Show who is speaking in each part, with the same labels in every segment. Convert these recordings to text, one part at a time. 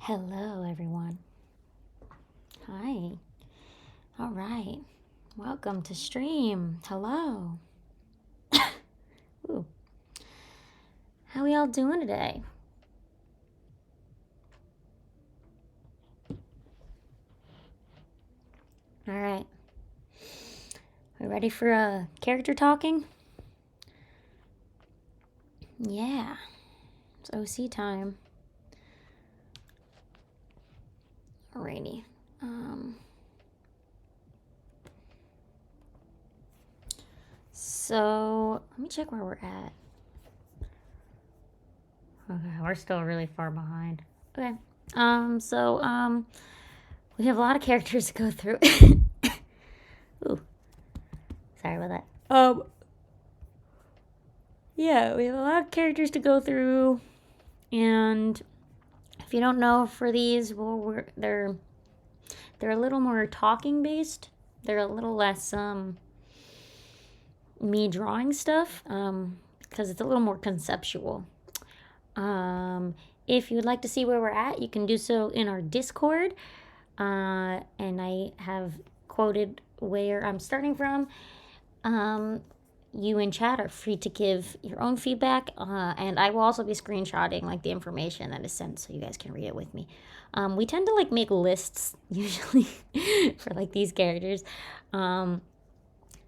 Speaker 1: Hello, everyone. Hi. All right. Welcome to stream. Hello. Ooh. How we all doing today? All right. We ready for character talking? Yeah. It's OC time. Alrighty. So let me check where we're at. Okay, we're still really far behind. Okay. We have a lot of characters to go through. Ooh. Sorry about that. Yeah, we have a lot of characters to go through, and if you don't know, for these, they're a little more talking based. They're a little less me drawing stuff, because it's a little more conceptual. If you would like to see where we're at, you can do so in our Discord, and I have quoted where I'm starting from. You in chat are free to give your own feedback, and I will also be screenshotting like the information that is sent so you guys can read it with me. We tend to like make lists usually for like these characters.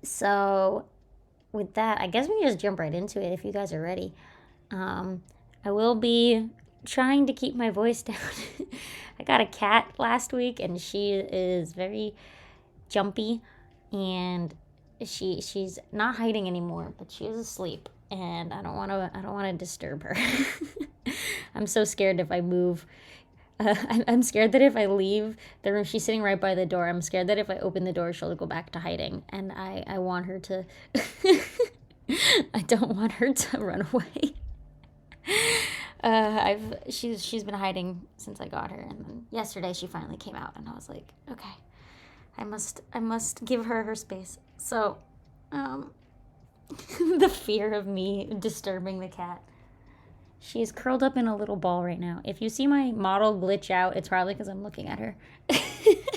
Speaker 1: So with that, I guess we can just jump right into it if you guys are ready. I will be trying to keep my voice down. I got a cat last week and she is very jumpy, and she's not hiding anymore, but she is asleep, and I don't want to disturb her. I'm so scared if I move. I'm scared that if I leave the room, she's sitting right by the door. I'm scared that if I open the door, she'll go back to hiding, and I want her to. I don't want her to run away. She's been hiding since I got her, and then yesterday she finally came out, and I was like, okay, I must give her space. So, the fear of me disturbing the cat. She's curled up in a little ball right now. If you see my model glitch out, it's probably because I'm looking at her. Yes,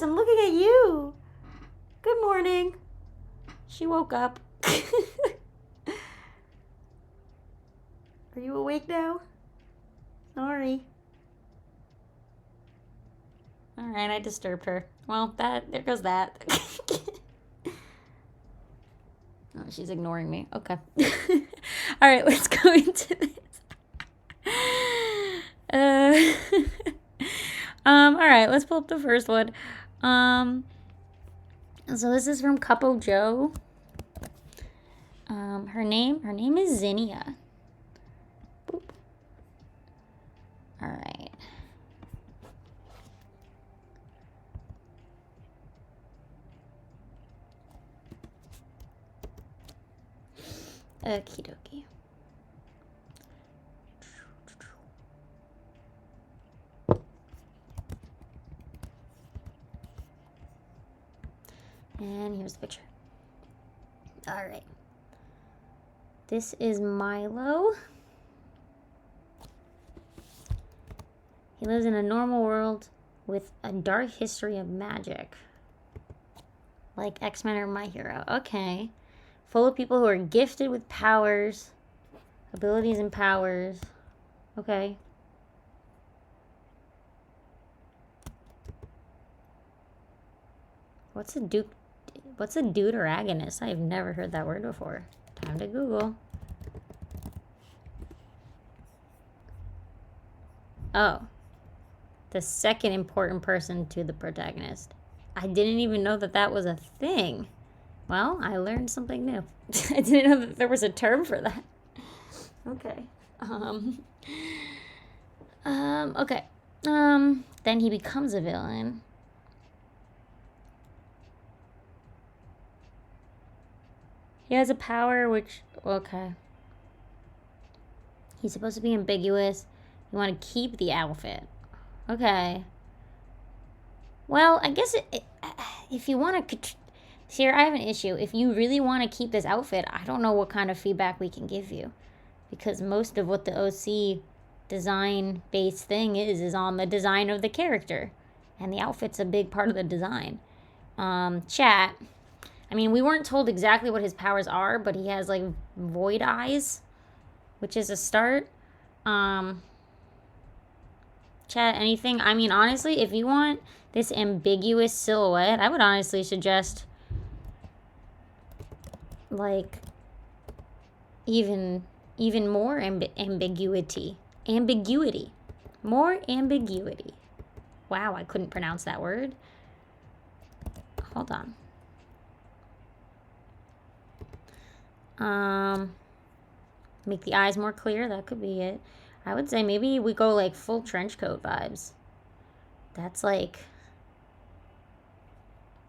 Speaker 1: I'm looking at you. Good morning. She woke up. Are you awake now? Sorry. All right, I disturbed her. Well, there goes that. Oh, she's ignoring me. Okay. All right, let's go into this. All right, let's pull up the first one. So this is from Cupo Joe. Her name is Zinnia. Boop. All right. Okie dokie. And here's the picture. All right. This is Milo. He lives in a normal world with a dark history of magic. Like X-Men or My Hero. Okay. Full of people who are gifted with powers, abilities and powers. Okay. What's a deuteragonist? I've never heard that word before. Time to Google. Oh. The second important person to the protagonist. I didn't even know that was a thing. Well, I learned something new. I didn't know that there was a term for that. Okay. Okay. Then he becomes a villain. He has a power which, okay. He's supposed to be ambiguous. You want to keep the outfit. Okay. Well, I guess if you want to... Here, I have an issue. If you really want to keep this outfit, I don't know what kind of feedback we can give you. Because most of what the OC design-based thing is on the design of the character. And the outfit's a big part of the design. Chat. I mean, we weren't told exactly what his powers are, but he has, like, void eyes, which is a start. Chat, anything? I mean, honestly, if you want this ambiguous silhouette, I would honestly suggest, like, even more ambiguity. More ambiguity. Wow, I couldn't pronounce that word. Hold on. Make the eyes more clear. That could be it. I would say maybe we go like full trench coat vibes. That's like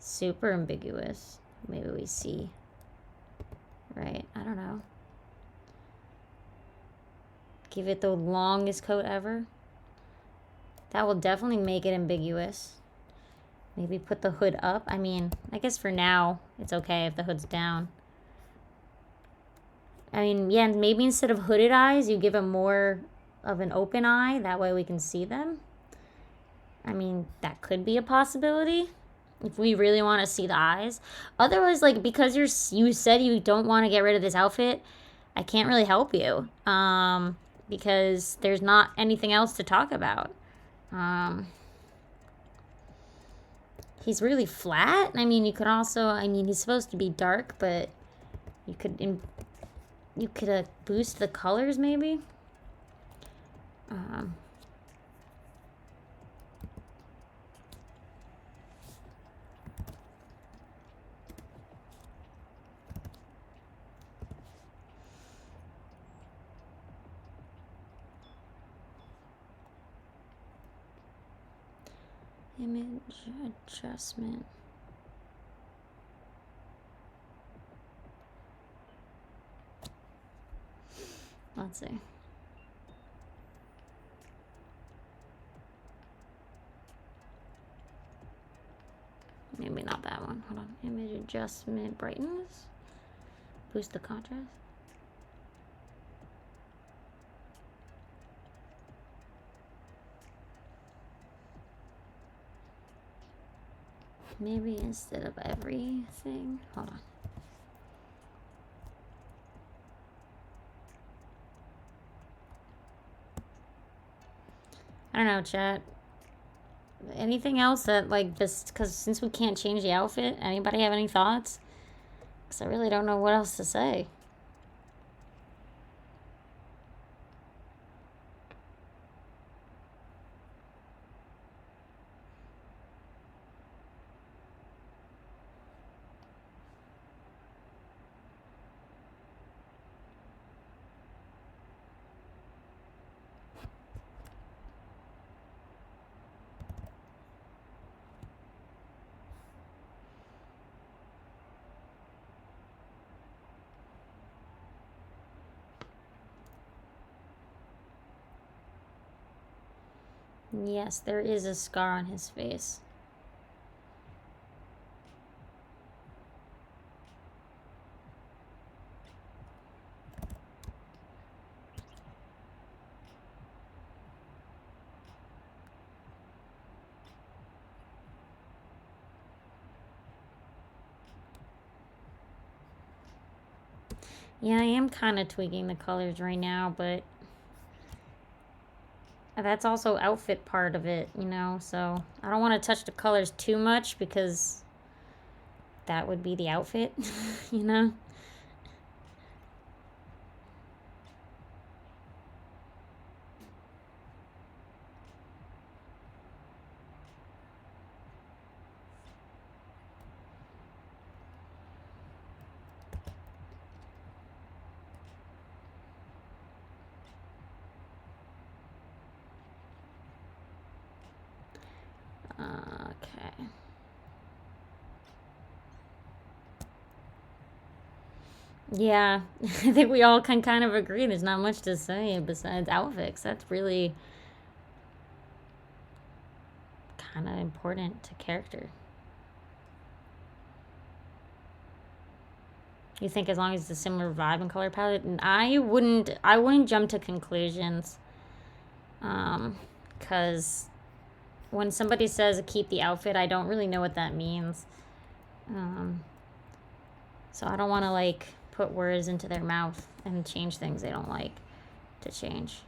Speaker 1: super ambiguous. Maybe we see. Right, I don't know. Give it the longest coat ever. That will definitely make it ambiguous. Maybe put the hood up. I mean, I guess for now, it's okay if the hood's down. I mean, yeah, maybe instead of hooded eyes, you give him more of an open eye. That way we can see them. I mean, that could be a possibility if we really want to see the eyes. Otherwise, like, because you said you don't want to get rid of this outfit, I can't really help you. Because there's not anything else to talk about. He's really flat. I mean, you could also, I mean, he's supposed to be dark, but you could boost the colors maybe. Image adjustment. Let's see. Maybe not that one. Hold on. Image adjustment brightness. Boost the contrast. Maybe instead of everything. Hold on. I don't know, chat. Anything else that, like, this, because since we can't change the outfit, anybody have any thoughts? Because I really don't know what else to say. Yes, there is a scar on his face. Yeah, I am kind of tweaking the colors right now, but that's also outfit part of it, you know, so I don't want to touch the colors too much because that would be the outfit, you know? Okay. Yeah, I think we all can kind of agree there's not much to say besides outfits. That's really kind of important to character. You think as long as it's a similar vibe and color palette, and I wouldn't jump to conclusions. Because when somebody says keep the outfit, I don't really know what that means. So I don't want to like put words into their mouth and change things they don't like to change.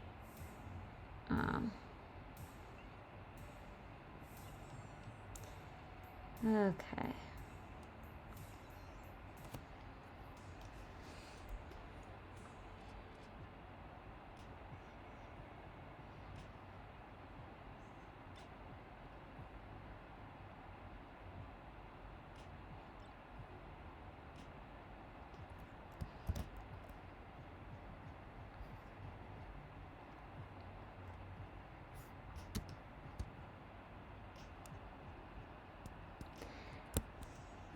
Speaker 1: Okay.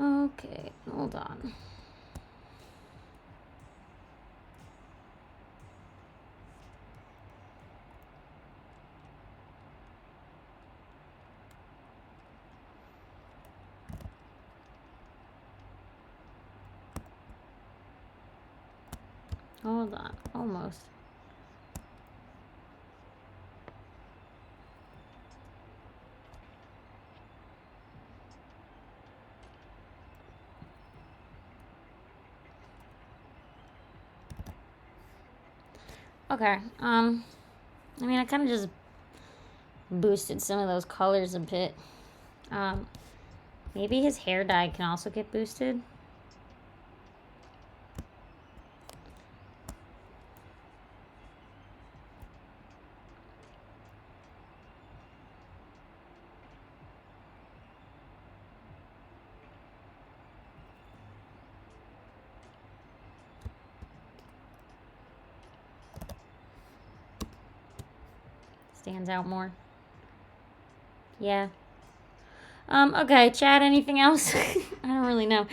Speaker 1: Okay, hold on. Hold on, almost. Okay, I mean, I kind of just boosted some of those colors a bit. Maybe his hair dye can also get boosted. Stands out more. Yeah. Okay, Chad, anything else? I don't really know.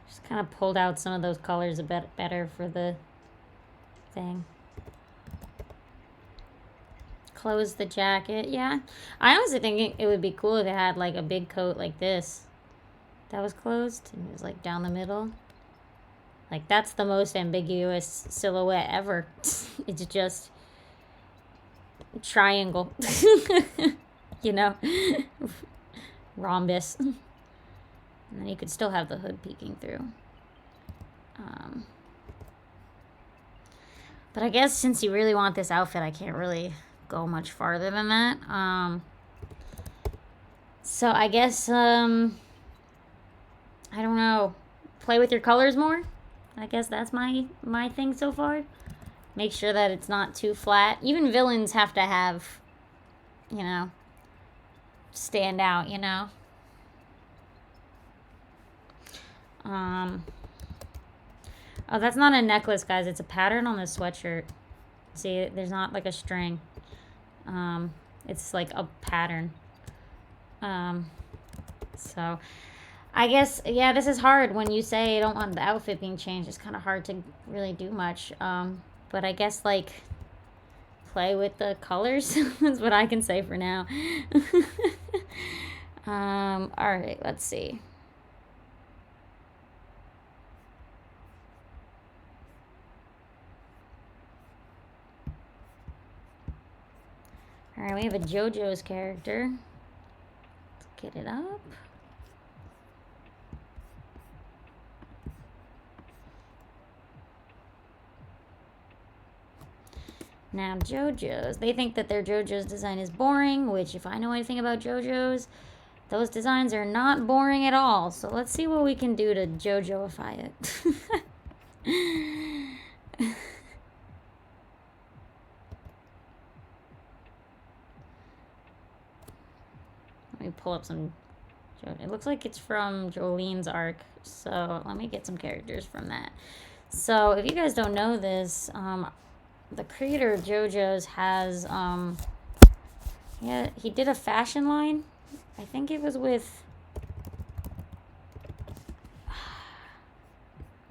Speaker 1: Just kind of pulled out some of those colors a bit better for the thing. Close the jacket, yeah. I honestly think it would be cool if it had like a big coat like this that was closed and it was like down the middle. Like that's the most ambiguous silhouette ever. It's just triangle. You know? Rhombus. And then you could still have the hood peeking through. But I guess since you really want this outfit, I can't really go much farther than that. So I guess, I don't know. Play with your colors more? I guess that's my thing so far. Make sure that it's not too flat. Even villains have to have, you know, stand out, you know? Oh, that's not a necklace, guys. It's a pattern on the sweatshirt. See, there's not like a string. It's like a pattern. So I guess, yeah, this is hard when you say you don't want the outfit being changed. It's kind of hard to really do much. But I guess, like, play with the colors is what I can say for now. All right, let's see. All right, we have a JoJo's character. Let's get it up. Now, JoJo's. They think that their JoJo's design is boring, which if I know anything about JoJo's, those designs are not boring at all. So let's see what we can do to JoJoify it. Let me pull up some. It looks like it's from Jolene's arc. So let me get some characters from that. So if you guys don't know this, the creator of JoJo's has, yeah, he did a fashion line. I think it was with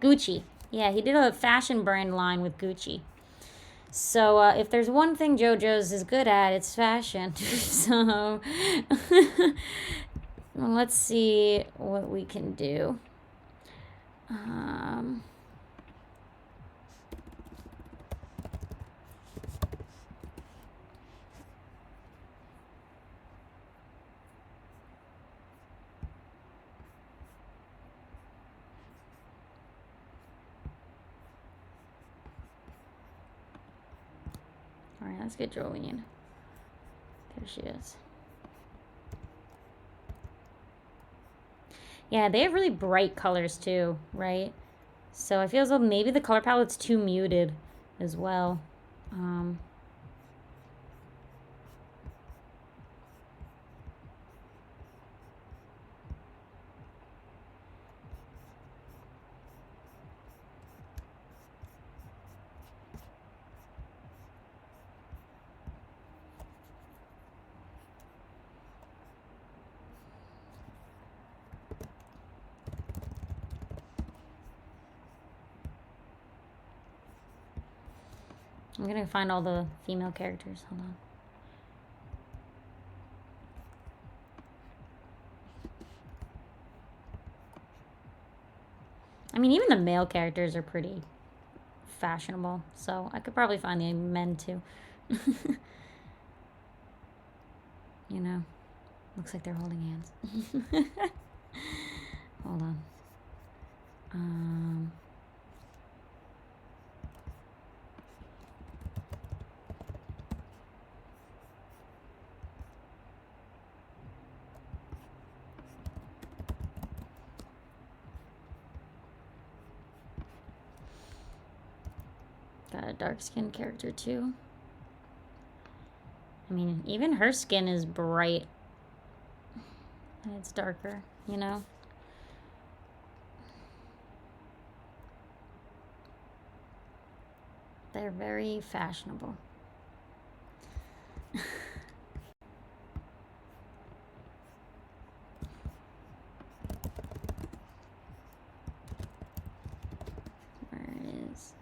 Speaker 1: Gucci. Yeah, he did a fashion brand line with Gucci. So if there's one thing JoJo's is good at, it's fashion. So let's see what we can do. let's get Jolene. There she is. Yeah, they have really bright colors too, right? So I feel as though maybe the color palette's too muted as well. I'm gonna find all the female characters. Hold on. I mean, even the male characters are pretty fashionable, so I could probably find the men too. You know, looks like they're holding hands. Hold on. Got a dark-skinned character too. I mean, even her skin is bright. And it's darker, you know? They're very fashionable. Where is...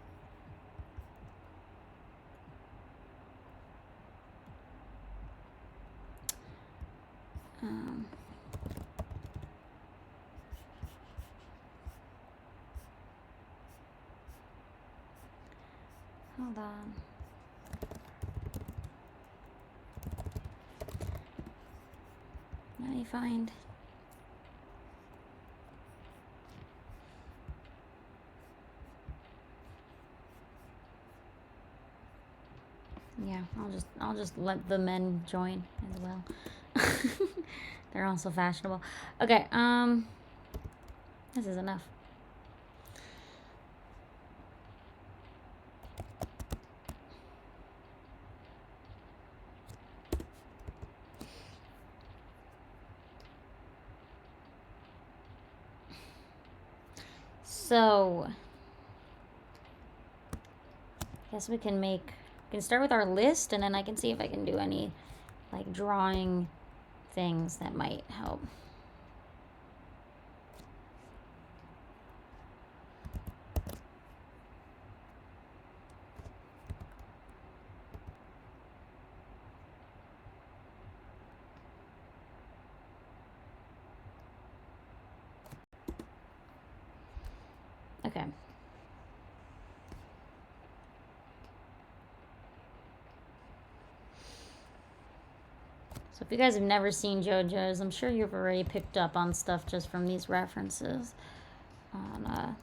Speaker 1: Hold on. Let me find... Yeah, I'll just let the men join as well. They're also fashionable. Okay, this is enough. So, I guess we can start with our list, and then I can see if I can do any, like, drawing things that might help. Okay. So if you guys have never seen JoJo's, I'm sure you've already picked up on stuff just from these references on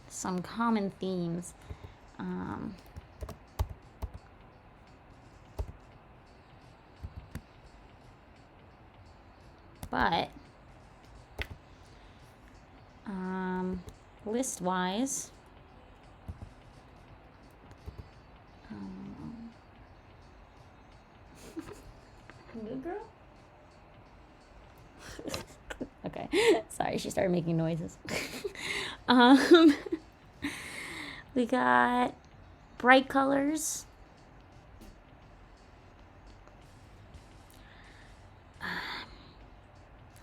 Speaker 1: some common themes. But list-wise, new girl? Okay, sorry, she started making noises. We got bright colors.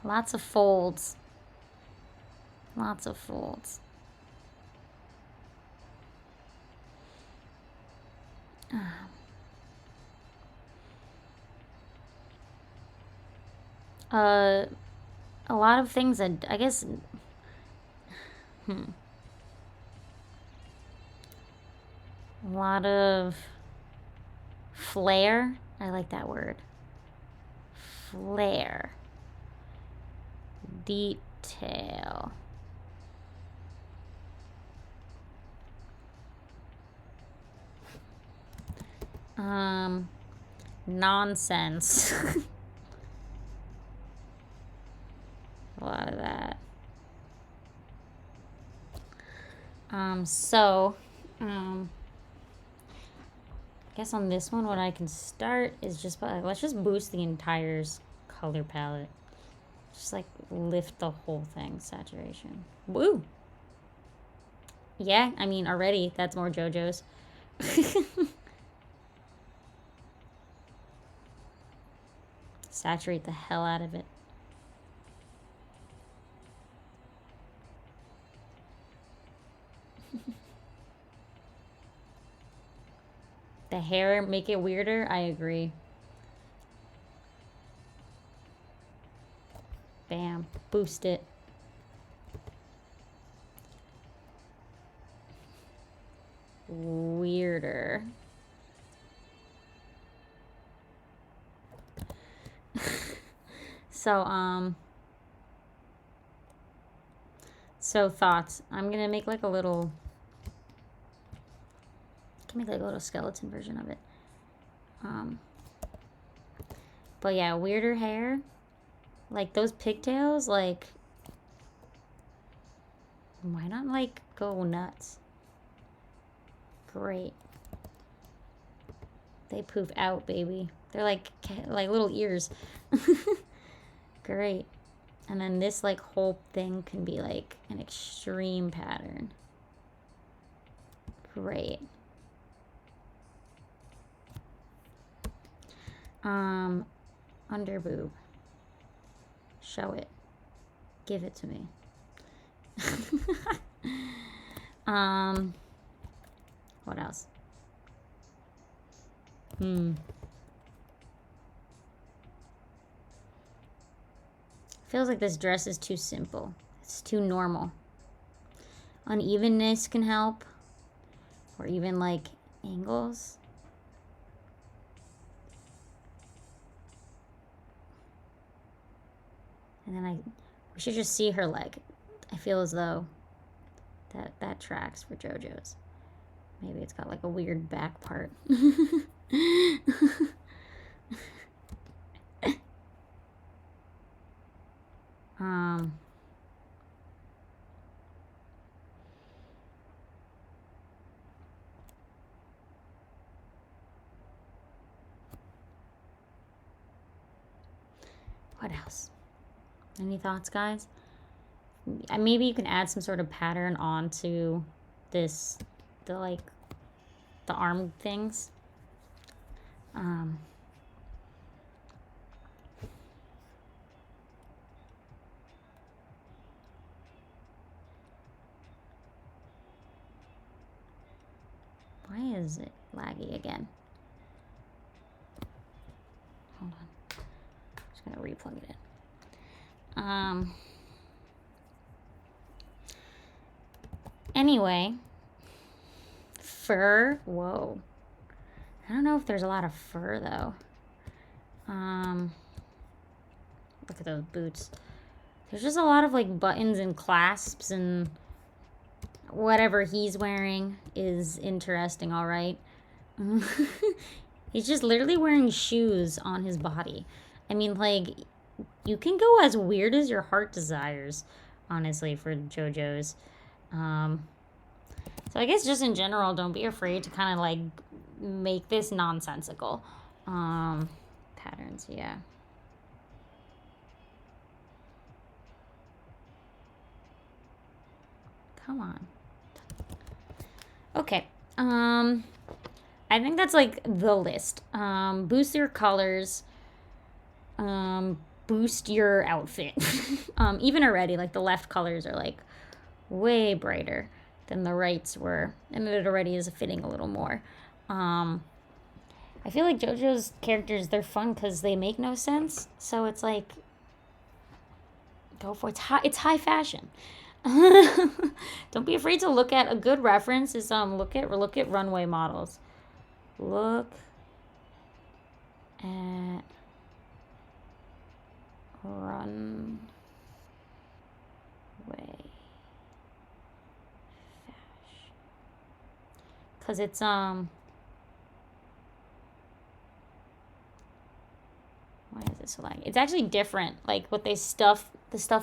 Speaker 1: Lots of folds. Lots of folds. A lot of things that I guess. A lot of flair. I like that word. Flair. Detail. Nonsense. A lot of that. I guess on this one, what I can start is just, let's just boost the entire color palette. Just like lift the whole thing, saturation. Woo! Yeah, I mean, already that's more JoJo's. Saturate the hell out of it. The hair, make it weirder? I agree. Bam. Boost it. Weirder. So thoughts. I'm gonna make like a little, I can make like a little skeleton version of it. But yeah, weirder hair. Like those pigtails, like, why not like go nuts? Great. They poof out, baby. They're like little ears. Great. And then this like whole thing can be like an extreme pattern. Great. Under boob. Show it. Give it to me. What else? Feels like this dress is too simple. It's too normal. Unevenness can help. Or even like angles. And then we should just see her leg. I feel as though that tracks for JoJo's. Maybe it's got like a weird back part. What else? Any thoughts, guys? Maybe you can add some sort of pattern onto this, the arm things. Why is it laggy again? Hold on. Just gonna replug it in. Anyway, fur. Whoa. I don't know if there's a lot of fur though. Look at those boots. There's just a lot of like buttons and clasps, and whatever he's wearing is interesting, all right? He's just literally wearing shoes on his body. I mean, like, you can go as weird as your heart desires, honestly, for JoJo's. So I guess just in general, don't be afraid to kind of like make this nonsensical. Patterns, yeah. Come on. Okay. I think that's like the list. Boost your colors. Boost your outfit. Even already, like the left colors are like way brighter than the rights were, and it already is fitting a little more. I feel like JoJo's characters, they're fun because they make no sense, so it's like, go for it. It's high fashion. Don't be afraid to look at a good reference. Is look at runway models. Look at runway fashion, because it's Why is it so laggy? It's actually different. Like what the stuff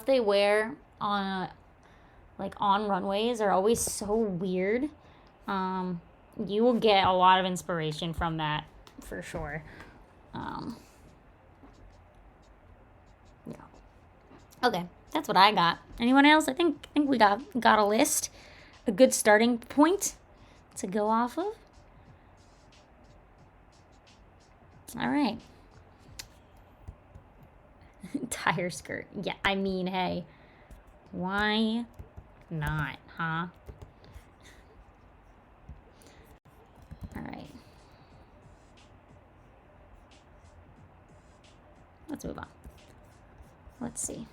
Speaker 1: they wear on like on runways are always so weird. You will get a lot of inspiration from that for sure. Yeah. Okay, that's what I got. Anyone else? I think we got a list, a good starting point to go off of. All right. Tire skirt. Yeah, I mean, hey, why not, huh? All right. Let's move on. Let's see.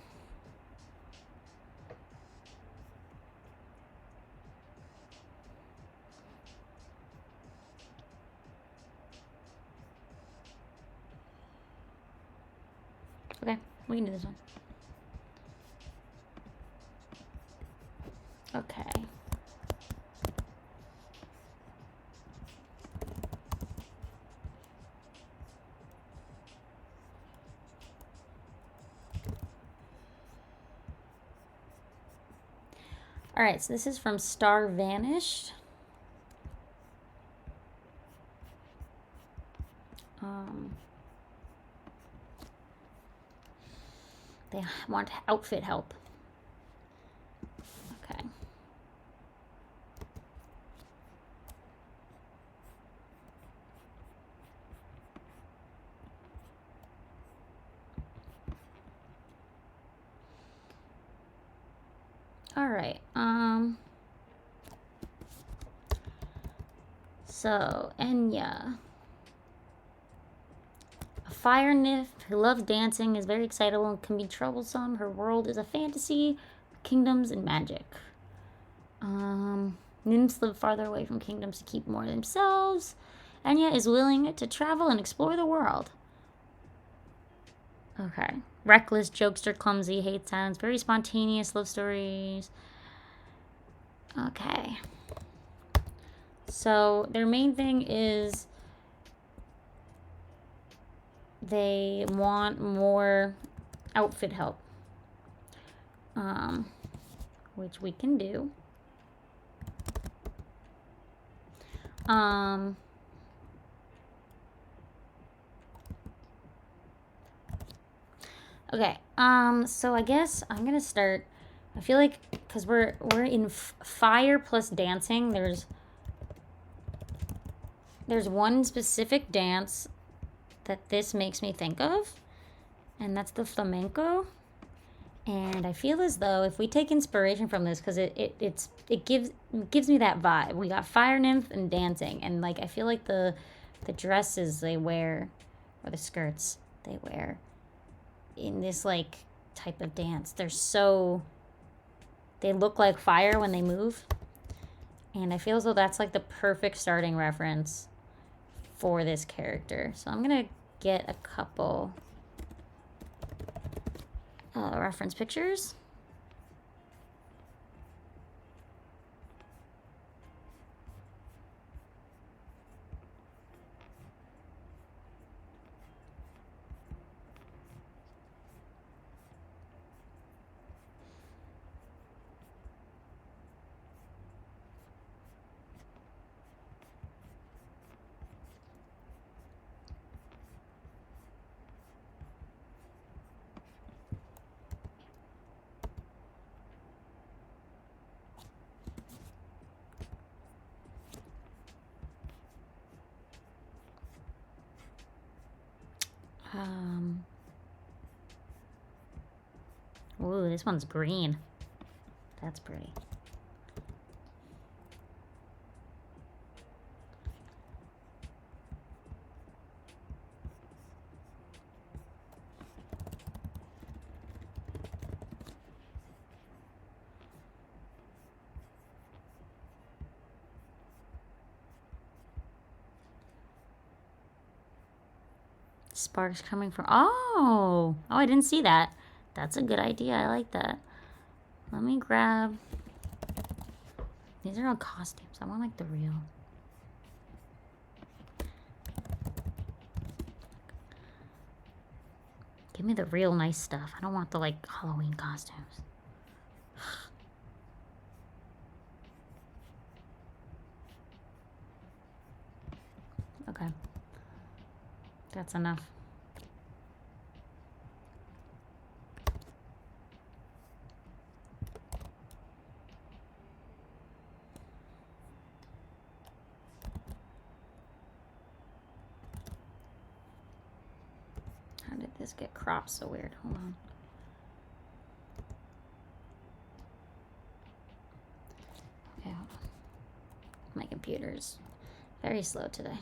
Speaker 1: Okay, we can do this one. Okay. All right, so this is from Star Vanished. They want outfit help. Okay. All right. So Enya, a fire nymph who loves dancing, is very excitable and can be troublesome. Her world is a fantasy, kingdoms, and magic. Nymphs live farther away from kingdoms to keep more themselves. Enya is willing to travel and explore the world. Okay. Reckless, jokester, clumsy, hates silence, very spontaneous, love stories. Okay. So their main thing is they want more outfit help, which we can do. Okay. So I guess I'm gonna start. I feel like because we're in fire plus dancing. There's one specific dance that this makes me think of, and that's the flamenco. And I feel as though if we take inspiration from this, because it gives me that vibe. We got fire nymph and dancing, and like I feel like the dresses they wear, or the skirts they wear, in this like type of dance, they look like fire when they move, and I feel as though that's like the perfect starting reference for this character. So I'm gonna get a couple reference pictures. Ooh, this one's green. That's pretty. Sparks coming from... Oh, I didn't see that. That's a good idea. I like that. Let me grab... These are all costumes. I want like the real... Give me the real nice stuff. I don't want the, like, Halloween costumes. Okay. That's enough. How did this get cropped so weird? Hold on. Okay, hold on. My computer's very slow today.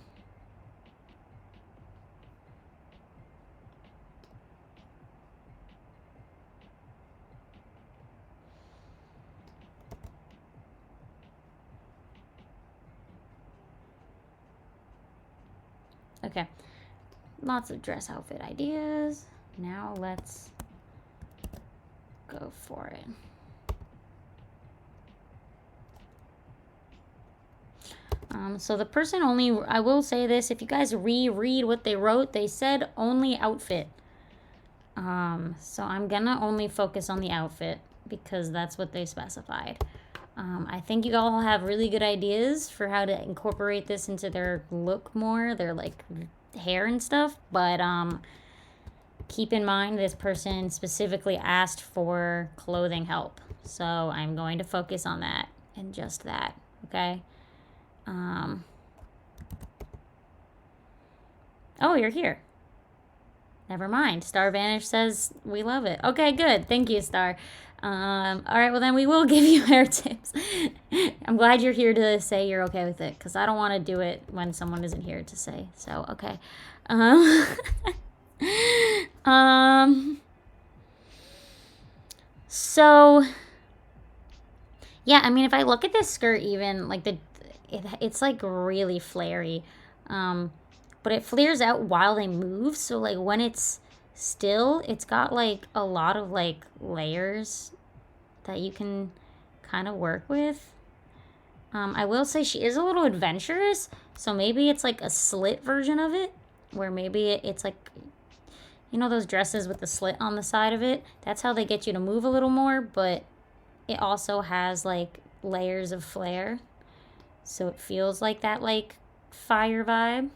Speaker 1: Okay, lots of dress outfit ideas. Now let's go for it. So the person only, I will say this, if you guys reread what they wrote, they said only outfit. So I'm gonna only focus on the outfit because that's what they specified. I think you all have really good ideas for how to incorporate this into their look more, their like hair and stuff, but keep in mind this person specifically asked for clothing help. So I'm going to focus on that and just that, okay? Oh, you're here. Never mind. Star Vanish says we love it. Okay, good. Thank you, Star. All right, well then we will give you hair tips. I'm glad you're here to say you're okay with it because I don't want to do it when someone isn't here to say. So, okay. So yeah, I mean, if I look at this skirt, even like it's like really flary, but it flares out while they move. So like when it's still, it's got like a lot of like layers that you can kind of work with. I will say she is a little adventurous, so maybe it's like a slit version of it, where maybe it's like, you know, those dresses with the slit on the side of it. That's how they get you to move a little more, but it also has like layers of flare, so it feels like that like fire vibe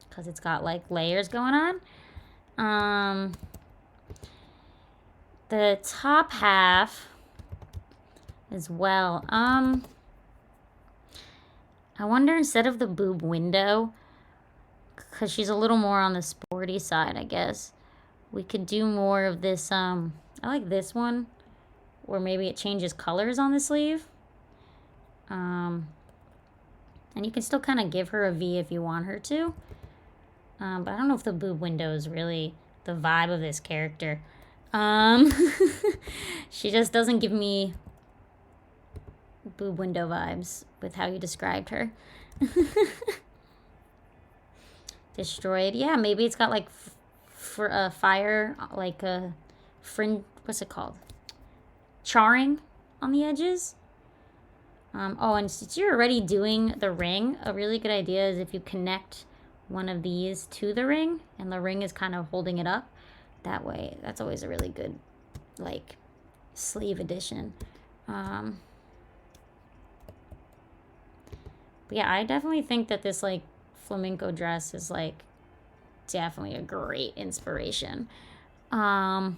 Speaker 1: because it's got like layers going on. The top half as well. I wonder, instead of the boob window, because she's a little more on the sporty side, I guess we could do more of this. I like this one where maybe it changes colors on the sleeve. And you can still kind of give her a V if you want her to. But I don't know if the boob window is really the vibe of this character. She just doesn't give me boob window vibes with how you described her. Destroyed. Yeah, maybe it's got like for a fire, like a fringe. What's it called? Charring on the edges. Oh, and since you're already doing the ring, a really good idea is if you connect one of these to the ring and the ring is kind of holding it up. That way, that's always a really good, like, sleeve addition. But yeah, I definitely think that this, like, flamenco dress is, like, definitely a great inspiration. And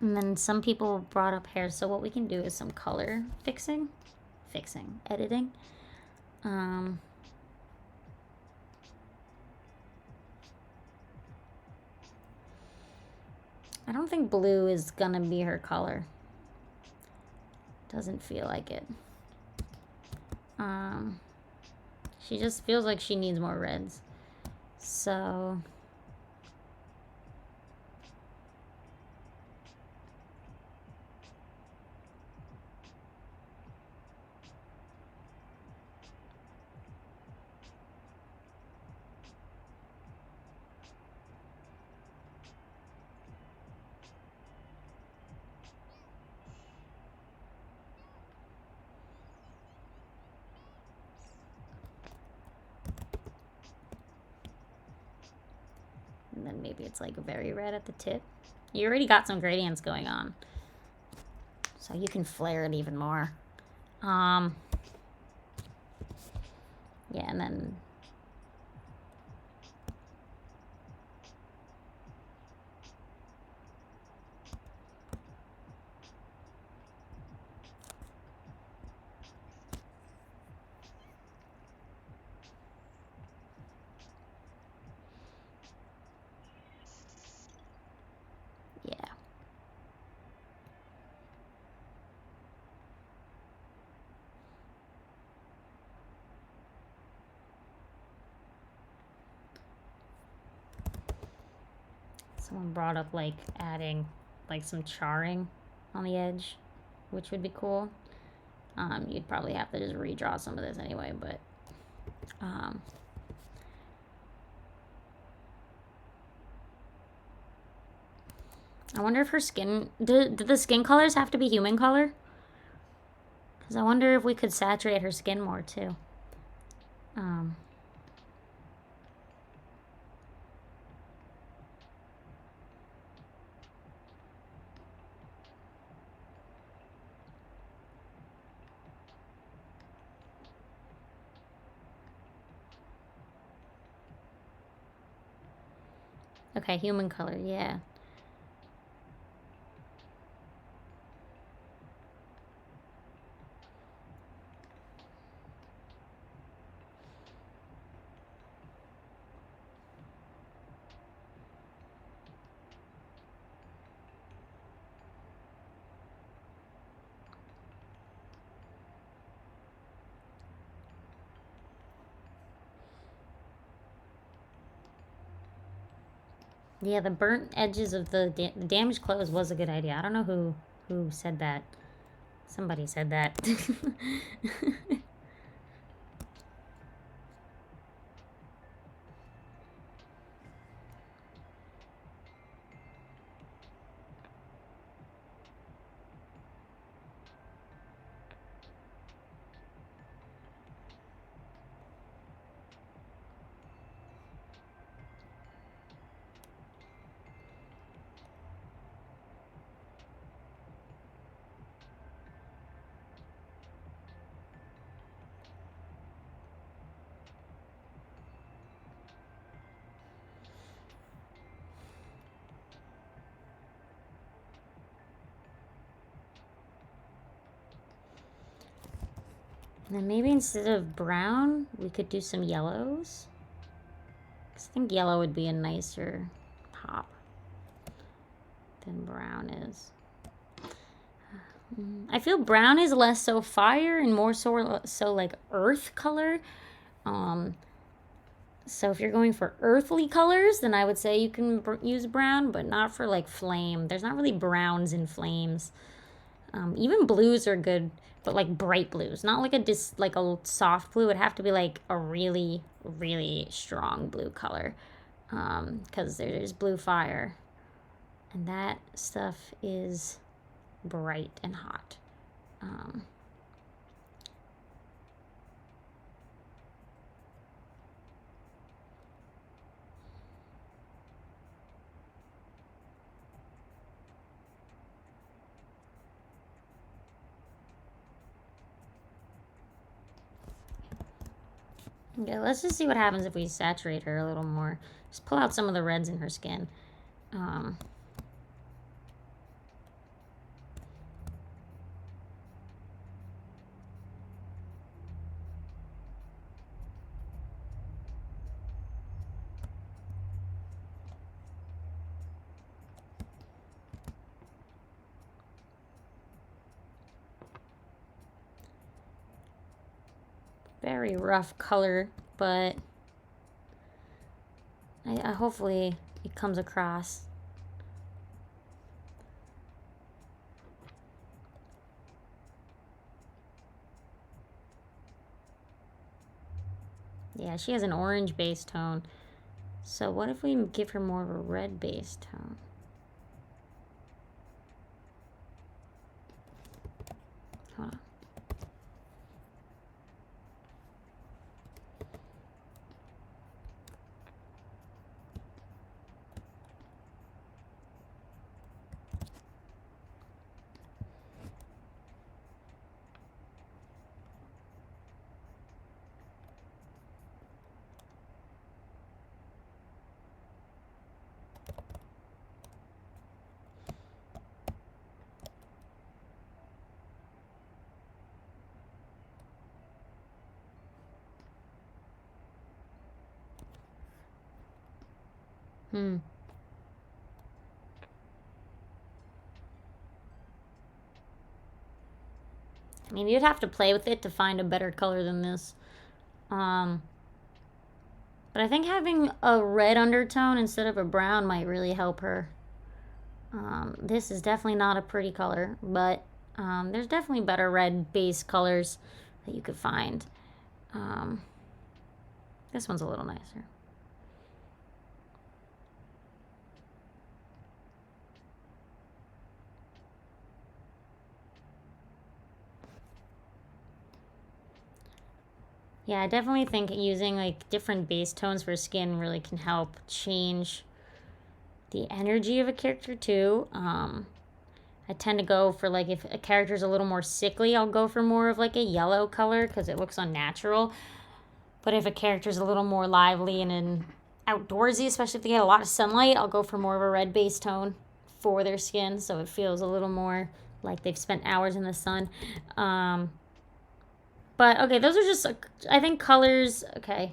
Speaker 1: then some people brought up hair, so what we can do is some color editing. I don't think blue is gonna be her color. Doesn't feel like it. She just feels like she needs more reds. So And then maybe it's like very red at the tip. You already got some gradients going on, so you can flare it even more. Yeah, and then yeah. Someone brought up like adding like some charring on the edge, which would be cool. You'd probably have to just redraw some of this anyway, but I wonder if her skin, did the skin colors have to be human color? Because I wonder if we could saturate her skin more too. Okay, human color, yeah. Yeah, the burnt edges of the damaged clothes was a good idea. I don't know who said that. Somebody said that. And then maybe instead of brown, we could do some yellows. I think yellow would be a nicer pop than brown is. I feel brown is less so fire and more so like earth color. So if you're going for earthly colors, then I would say you can use brown, but not for like flame. There's not really browns in flames. Even blues are good, but like bright blues, not like a soft blue. It'd have to be like a really, really strong blue color, because there's blue fire, and that stuff is bright and hot. Yeah, let's just see what happens if we saturate her a little more. Just pull out some of the reds in her skin. Very rough color, but I hopefully it comes across. Yeah, she has an orange base tone. So what if we give her more of a red base tone? Hold on. I mean, you'd have to play with it to find a better color than this. But I think having a red undertone instead of a brown might really help her. This is definitely not a pretty color, but there's definitely better red base colors that you could find. This one's a little nicer. Yeah, I definitely think using like different base tones for skin really can help change the energy of a character too. I tend to go for like if a character's a little more sickly, I'll go for more of like a yellow color because it looks unnatural. But if a character's a little more lively and outdoorsy, especially if they get a lot of sunlight, I'll go for more of a red base tone for their skin so it feels a little more like they've spent hours in the sun. But okay, those are just, I think, colors. Okay.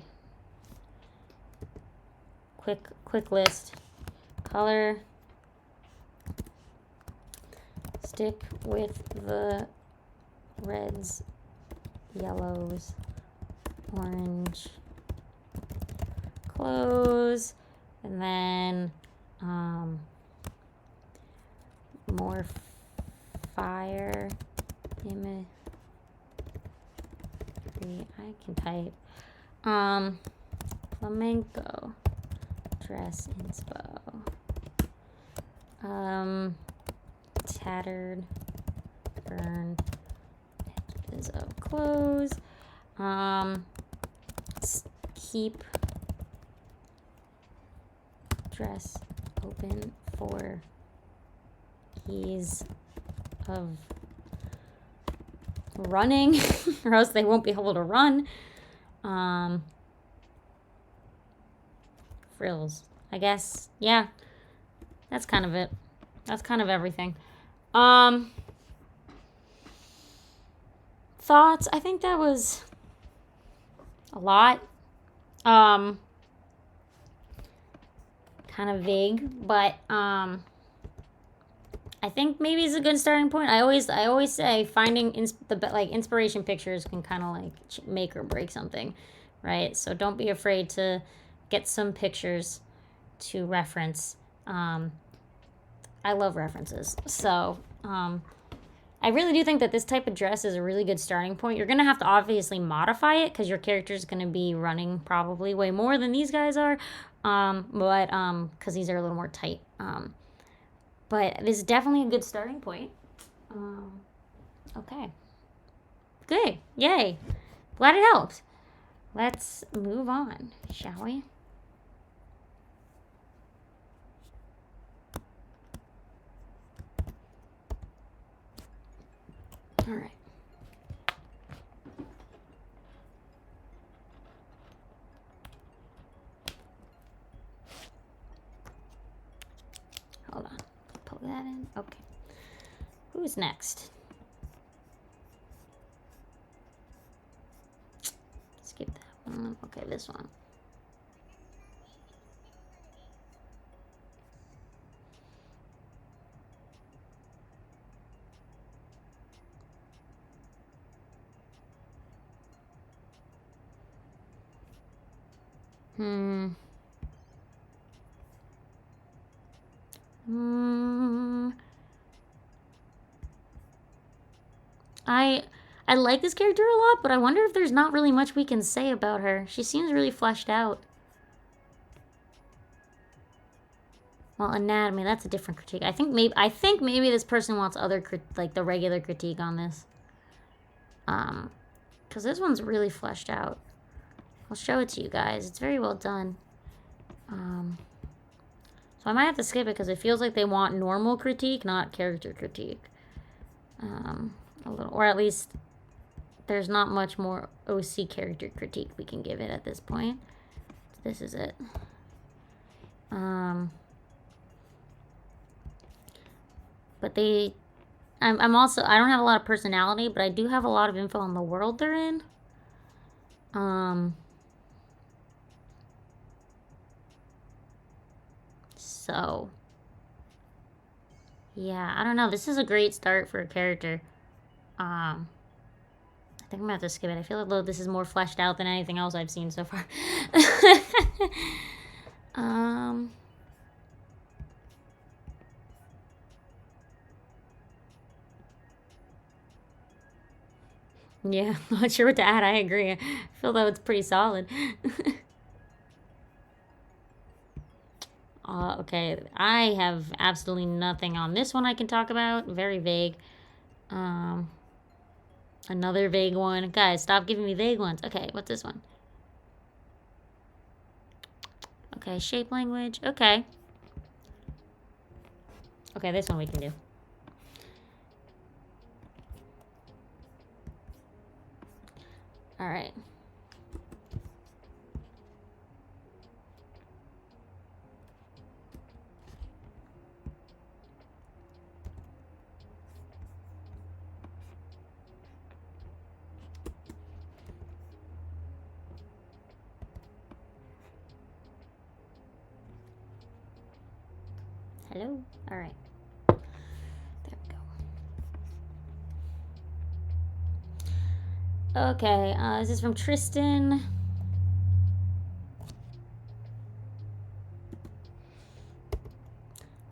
Speaker 1: Quick list. Color. Stick with the reds, yellows, orange. Clothes. And then more fire image. I can type. Flamenco dress inspo. Tattered, burned edges of clothes. Keep dress open for ease of running or else they won't be able to run. Frills, I guess. Yeah, that's kind of it. That's kind of everything. Thoughts? I think that was a lot. Kind of vague, but I think maybe it's a good starting point. I always say finding inspiration pictures can kind of like make or break something, right? So don't be afraid to get some pictures to reference. I love references, so I really do think that this type of dress is a really good starting point. You're gonna have to obviously modify it because your character is gonna be running probably way more than these guys are, but because these are a little more tight. But this is definitely a good starting point. Okay. Good. Yay. Glad it helped. Let's move on, shall we? All right. Hold on. Pull that in. Okay. Who's next? Skip that one. Okay, this one. I like this character a lot, but I wonder if there's not really much we can say about her. She seems really fleshed out. Well, anatomy, that's a different critique. I think maybe this person wants other like the regular critique on this. Cuz this one's really fleshed out. I'll show it to you guys. It's very well done. So I might have to skip it because it feels like they want normal critique, not character critique. A little, or at least there's not much more OC character critique we can give it at this point. This is it. But I'm also, I don't have a lot of personality, but I do have a lot of info on the world they're in. So, yeah, I don't know. This is a great start for a character. I think I'm gonna have to skip it. I feel like this is more fleshed out than anything else I've seen so far. Yeah, not sure what to add. I agree. I feel that it's pretty solid. Okay, I have absolutely nothing on this one I can talk about. Very vague. Another vague one. Guys, stop giving me vague ones. Okay, what's this one? Okay, shape language. Okay. Okay, this one we can do. All right. Hello? All right. There we go. Okay, this is from Tristan.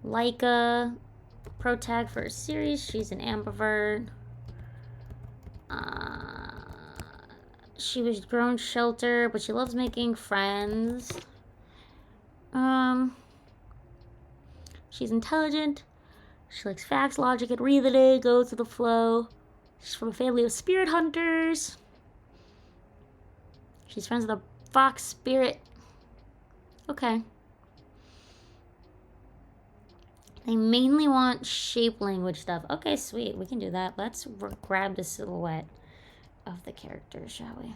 Speaker 1: Leica, pro tag for a series. She's an ambivert. She was grown shelter, but she loves making friends. She's intelligent. She likes facts, logic, and read the day, goes with the flow. She's from a family of spirit hunters. She's friends with a fox spirit. Okay. They mainly want shape language stuff. Okay, sweet. We can do that. Let's grab the silhouette of the character, shall we?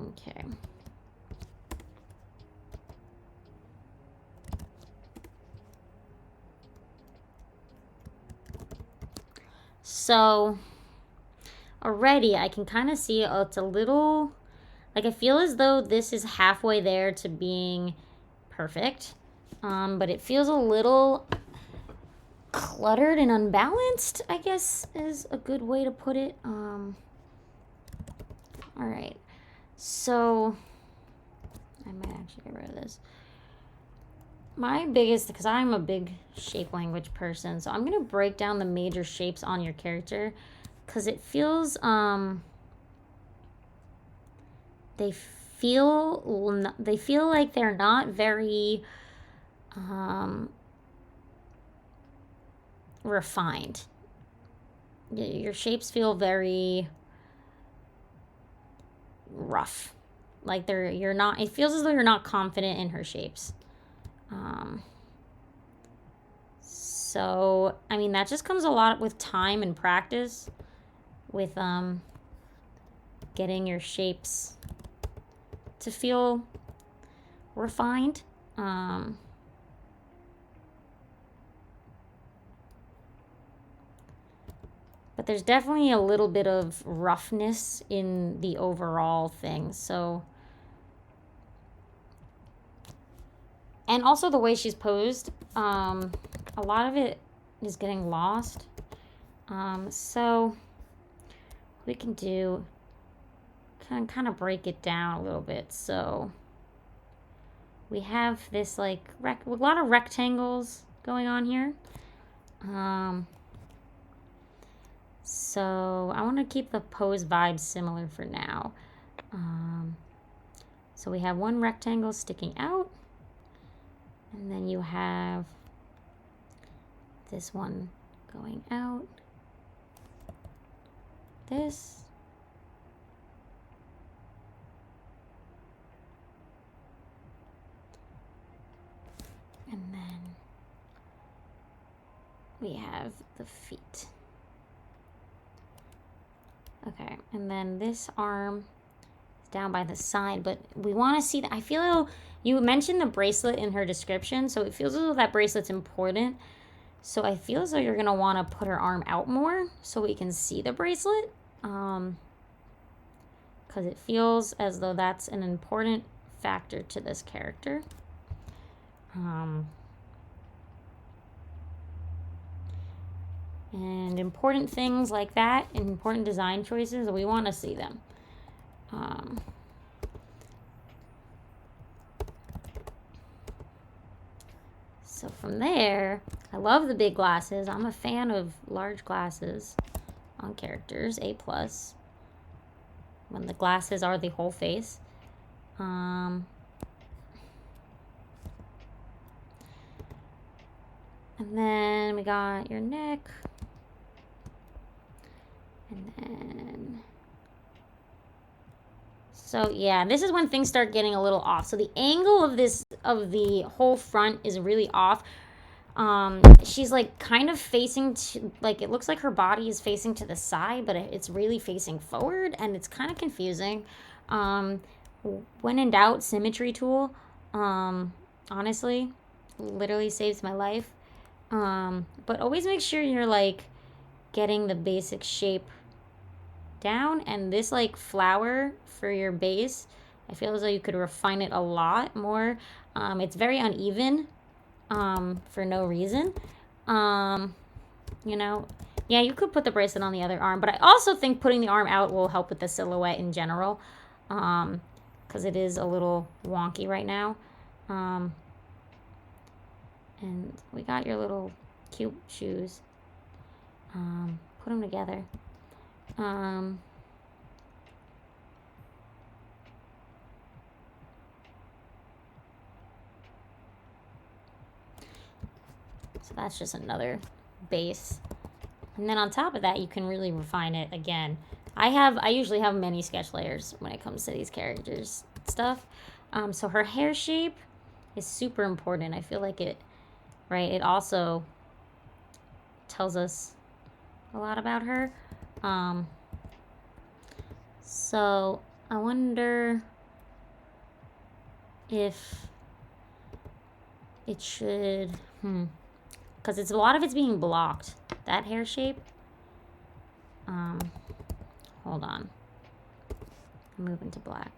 Speaker 1: Okay. So, already I can kind of see it's a little, like I feel as though this is halfway there to being perfect. But it feels a little cluttered and unbalanced, I guess is a good way to put it. All right. So, I might actually get rid of this. My biggest, because I'm a big shape language person, so I'm going to break down the major shapes on your character because it feels, they feel like they're not very, refined. Your shapes feel very rough. Like you're not, it feels as though you're not confident in her shapes. So, I mean, that just comes a lot with time and practice with getting your shapes to feel refined. But there's definitely a little bit of roughness in the overall thing. So, and also the way she's posed, a lot of it is getting lost. So we can do kind of break it down a little bit. So we have this like a lot of rectangles going on here. So I want to keep the pose vibe similar for now. So we have one rectangle sticking out, and then you have this one going out. This. And then we have the feet. Okay, and then this arm down by the side, but we want to see that. I feel you mentioned the bracelet in her description, so it feels as though that bracelet's important. So I feel as though you're going to want to put her arm out more so we can see the bracelet. Because it feels as though that's an important factor to this character. And important things like that, important design choices, we want to see them. So from there, I love the big glasses. I'm a fan of large glasses on characters, A+. When the glasses are the whole face. And then we got your neck. And then... So yeah, this is when things start getting a little off. So the angle of this, of the whole front is really off. She's like kind of facing to, like, it looks like her body is facing to the side, but it's really facing forward, and it's kind of confusing. When in doubt, symmetry tool, honestly, literally saves my life. But always make sure you're like getting the basic shape down, and this like flower for your base, I feel as though you could refine it a lot more. It's very uneven for no reason. You know, yeah, you could put the bracelet on the other arm, but I also think putting the arm out will help with the silhouette in general, because it is a little wonky right now. And we got your little cute shoes. Put them together. So that's just another base. And then on top of that, you can really refine it again. I usually have many sketch layers when it comes to these characters stuff. So her hair shape is super important. I feel like it, right? It also tells us a lot about her. So I wonder if it should, because it's a lot of it's being blocked. That hair shape. Hold on. I'm moving to black.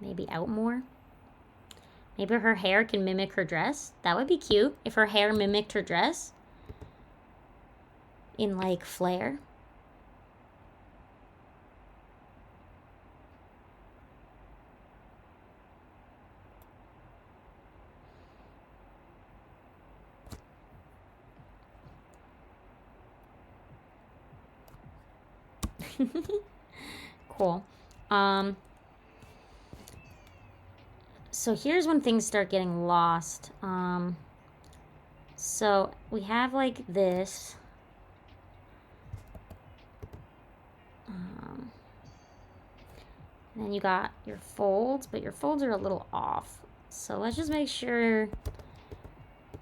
Speaker 1: Maybe out more. Maybe her hair can mimic her dress. That would be cute if her hair mimicked her dress in like flare. Cool. So here's when things start getting lost. So we have like this. And then you got your folds, but your folds are a little off. So let's just make sure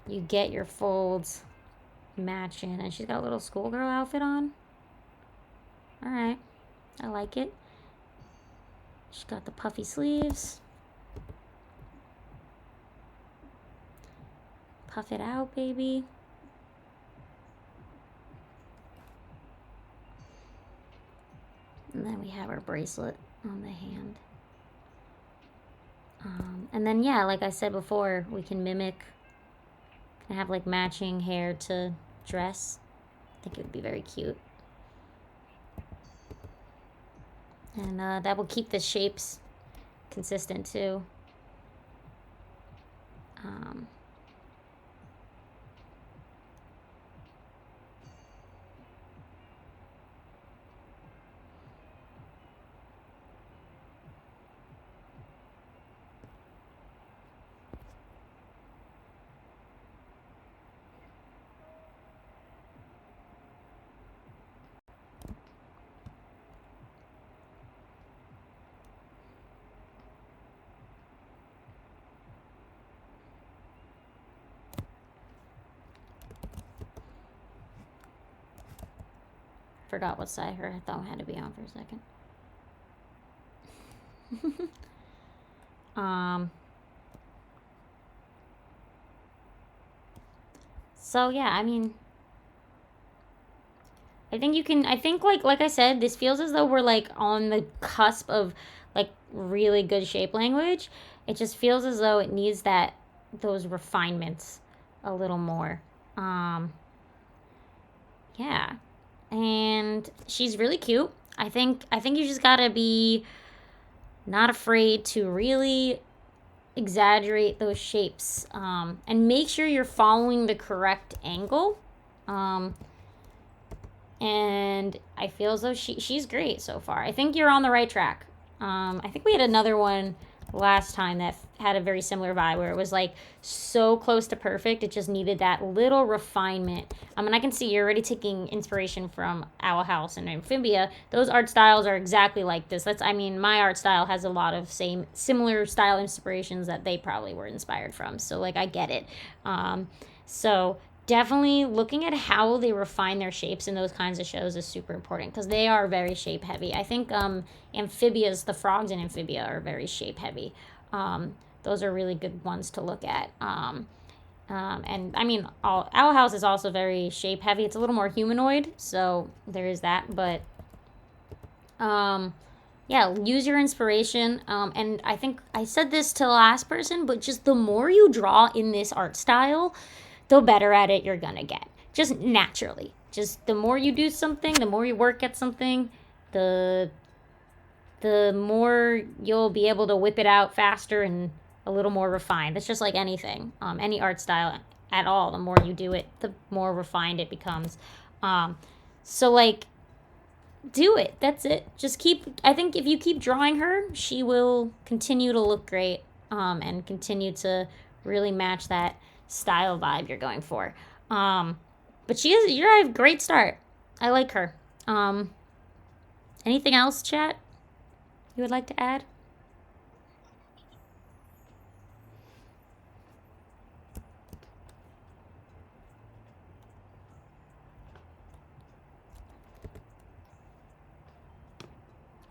Speaker 1: you get your folds matching. And she's got a little schoolgirl outfit on. All right, I like it. She's got the puffy sleeves. Puff it out, baby. And then we have our bracelet on the hand. And then, yeah, like I said before, we can mimic, can have like matching hair to dress. I think it would be very cute. And that will keep the shapes consistent too. Forgot what side her thumb had to be on for a second. So yeah, I mean, I think you can. I think like I said, this feels as though we're like on the cusp of like really good shape language. It just feels as though it needs those refinements a little more. Yeah, and she's really cute. I think you just gotta be not afraid to really exaggerate those shapes, and make sure you're following the correct angle. And I feel as though she's great so far. I think you're on the right track. I think we had another one last time that had a very similar vibe where it was like so close to perfect, it just needed that little refinement. And I can see you're already taking inspiration from Owl House and Amphibia. Those art styles are exactly like this. My art style has a lot of similar style inspirations that they probably were inspired from. So like I get it. So definitely looking at how they refine their shapes in those kinds of shows is super important because they are very shape heavy. I think the frogs in Amphibia are very shape heavy. Those are really good ones to look at. And I mean, Owl House is also very shape heavy. It's a little more humanoid, so there is that. But yeah, use your inspiration. And I think I said this to the last person, but just the more you draw in this art style, the better at it you're gonna get. Just naturally. Just the more you do something, the more you work at something, the more you'll be able to whip it out faster and a little more refined. It's just like anything, any art style at all. The more you do it, the more refined it becomes. So like, do it. That's it. I think if you keep drawing her, she will continue to look great, and continue to really match that style vibe you're going for. But you're a great start. I like her. Anything else, chat, you would like to add?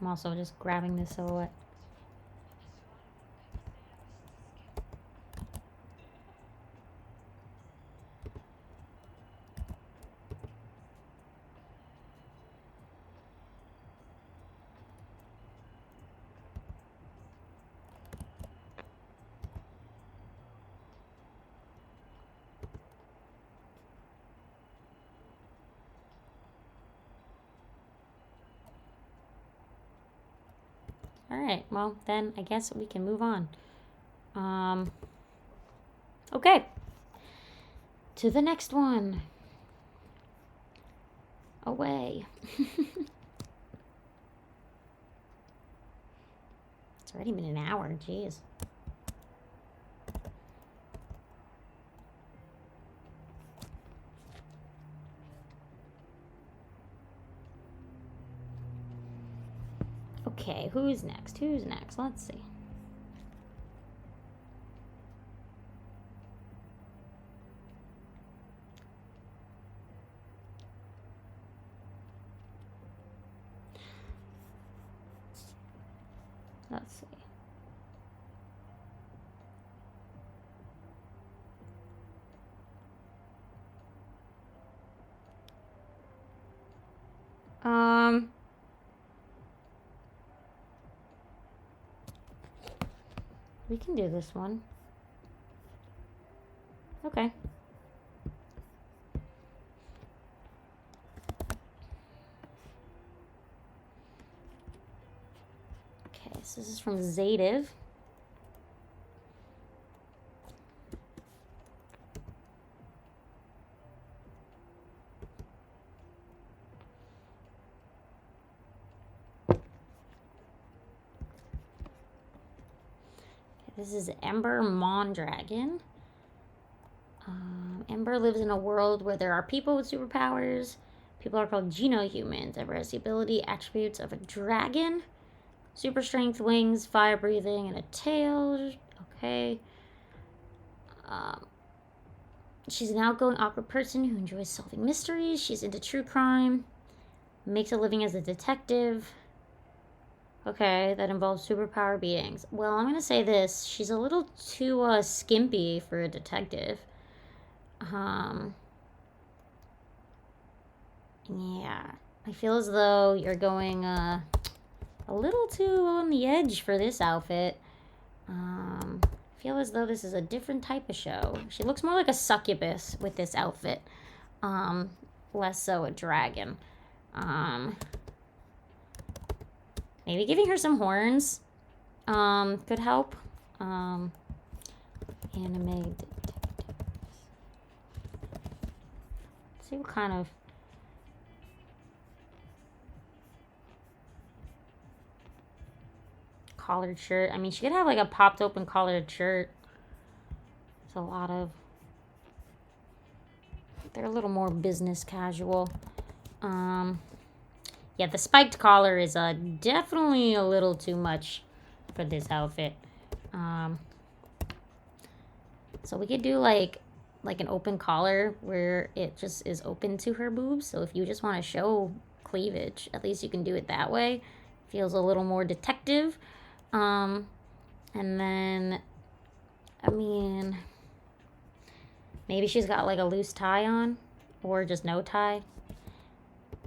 Speaker 1: I'm also just grabbing this silhouette. All right, well, then I guess we can move on. Okay. To the next one. Away. It's already been an hour, jeez. Okay, who's next? Let's see. Let's see. We can do this one. Okay. Okay, so this is from Zative. This is Ember Mondragon. Ember lives in a world where there are people with superpowers. People are called genohumans. Ember has the ability, attributes of a dragon. Super strength, wings, fire breathing, and a tail. Okay. She's an outgoing, awkward person who enjoys solving mysteries. She's into true crime, Makes a living as a detective. Okay, that involves superpower beings. Well, I'm gonna say this. She's a little too skimpy for a detective. Yeah. I feel as though you're going a little too on the edge for this outfit. I feel as though this is a different type of show. She looks more like a succubus with this outfit. Less so a dragon. Maybe giving her some horns could help. Anime detectives. Let's see what kind of... collared shirt. I mean, she could have like a popped open collared shirt. It's a lot of... they're a little more business casual. Yeah, the spiked collar is definitely a little too much for this outfit. So we could do like an open collar where it just is open to her boobs. So if you just want to show cleavage, at least you can do it that way. Feels a little more detective. And then, I mean, maybe she's got like a loose tie on or just no tie.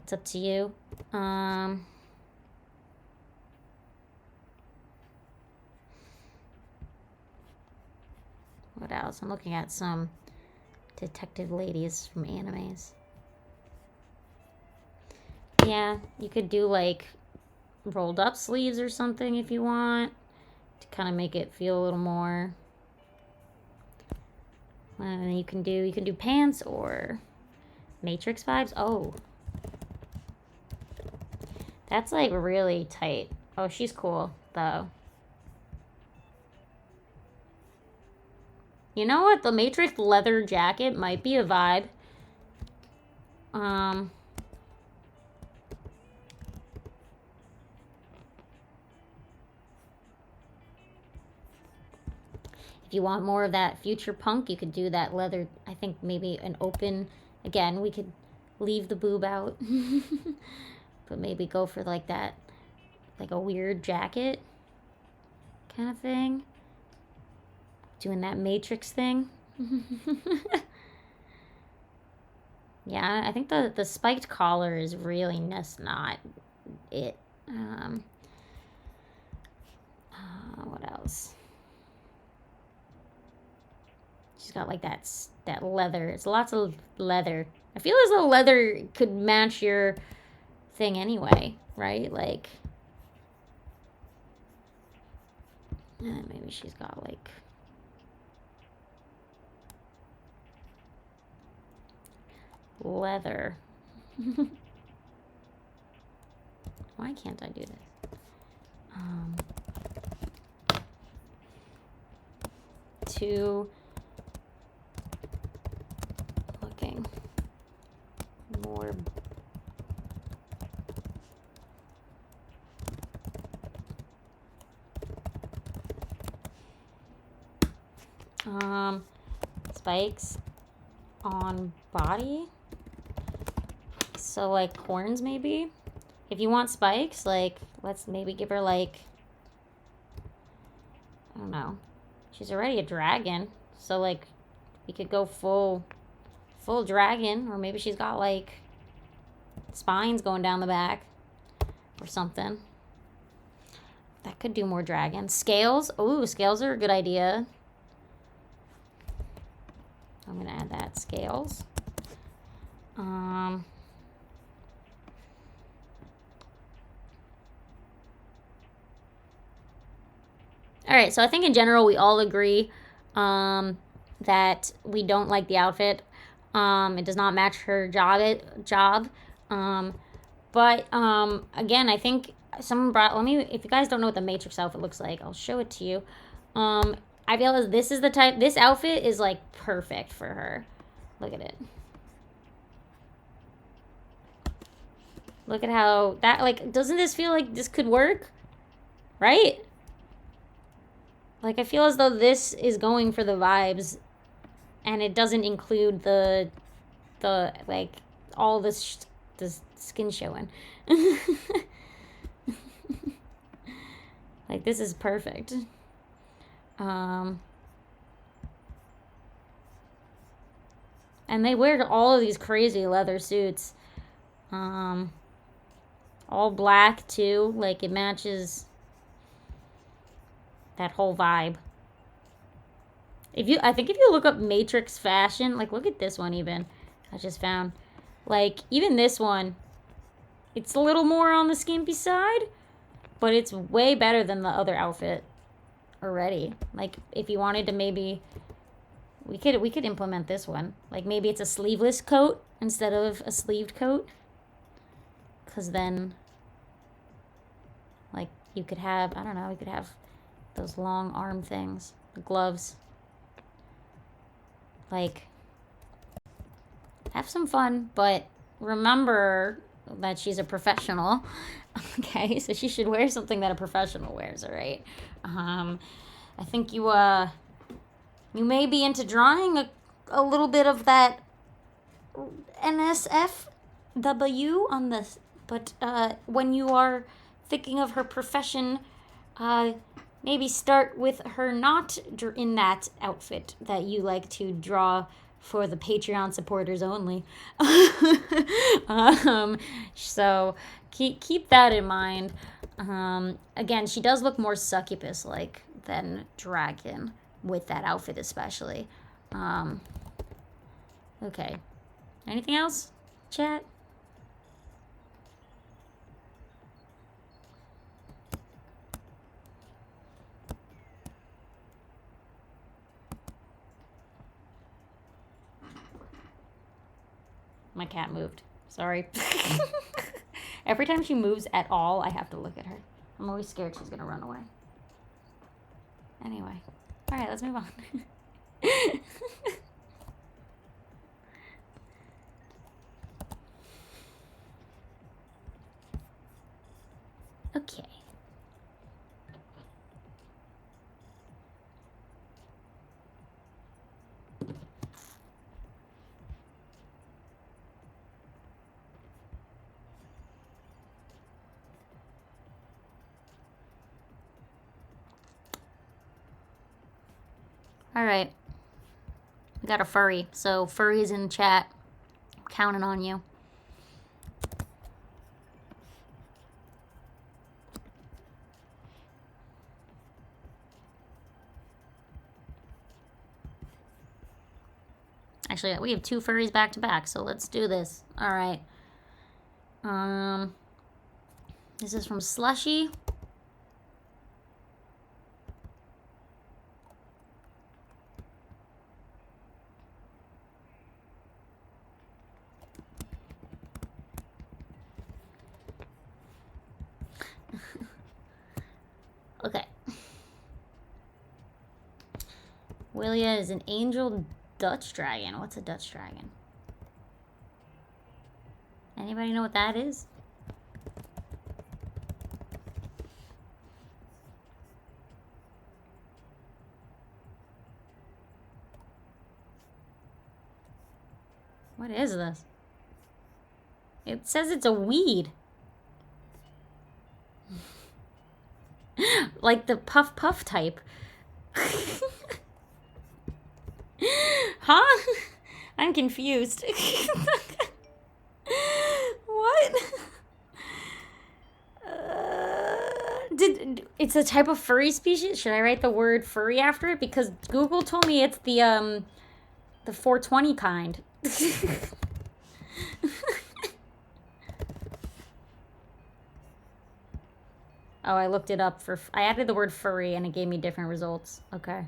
Speaker 1: It's up to you. What else? I'm looking at some detective ladies from animes. Yeah, you could do like rolled up sleeves or something if you want to kind of make it feel a little more. And you can do pants or Matrix vibes. Oh, that's like really tight. Oh, she's cool though. You know what? The Matrix leather jacket might be a vibe. If you want more of that future punk, you could do that leather. I think maybe an open... again, we could leave the boob out. But maybe go for like that, like a weird jacket kind of thing. Doing that Matrix thing. Yeah, I think the spiked collar is really just not it. What else? She's got like that leather. It's lots of leather. I feel as though leather could match your thing anyway, right? Like, maybe she's got like... leather. Why can't I do this? Two... looking more... spikes on body. So like horns maybe. If you want spikes, like let's maybe give her like, I don't know. She's already a dragon, so like we could go full dragon, or maybe she's got like spines going down the back or something. That could do more dragon. Scales. Ooh, scales are a good idea. I'm gonna add that. Scales. All right, so I think in general we all agree that we don't like the outfit. It does not match her job. But again, I think someone brought... let me... if you guys don't know what the Matrix outfit looks like, I'll show it to you. I feel as this is the type... this outfit is like perfect for her. Look at it. Look at how that... like, doesn't this feel like this could work? Right? Like, I feel as though this is going for the vibes, and it doesn't include the like, all this the skin showing. Like, this is perfect. And they wear all of these crazy leather suits. All black too. Like, it matches that whole vibe. I think if you look up Matrix fashion, like, look at this one even. I just found. Like, even this one, it's a little more on the skimpy side, but it's way better than the other outfit already. Like, if you wanted to maybe, we could implement this one. Like, maybe it's a sleeveless coat instead of a sleeved coat. Because then, like, you could have, I don't know, you could have those long arm things, the gloves. Like, have some fun, but remember that she's a professional. Okay, so she should wear something that a professional wears, all right? I think you may be into drawing a little bit of that NSFW on this, but when you are thinking of her profession, maybe start with her not in that outfit that you like to draw for the Patreon supporters only. So keep that in mind. Again, she does look more succubus-like than dragon with that outfit especially. Okay. Anything else, chat? My cat moved. Sorry. Every time she moves at all, I have to look at her. I'm always scared she's gonna run away. Anyway. Alright, let's move on. Okay. Alright. We got a furry. So, furries in chat. I'm counting on you. Actually, we have 2 furries back to back, so let's do this. Alright. This is from Slushy. Okay. Willia is an angel Dutch dragon. What's a Dutch dragon? Anybody know what that is? What is this? It says it's a weed. Like the puff puff type. Huh? I'm confused. What? It's a type of furry species? Should I write the word furry after it? Because Google told me it's the 420 kind. Oh, I looked it up I added the word furry and it gave me different results. Okay.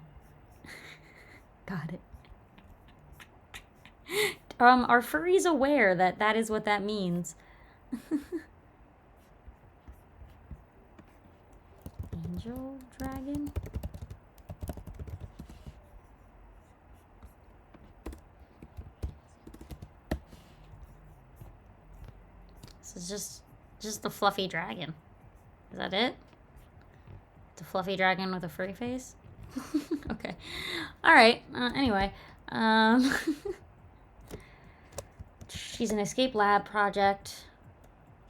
Speaker 1: Got it. Are furries aware that that is what that means? Angel dragon? This is just the fluffy dragon. Is that it? It's a fluffy dragon with a furry face? Okay. Alright. Anyway. She's an escape lab project.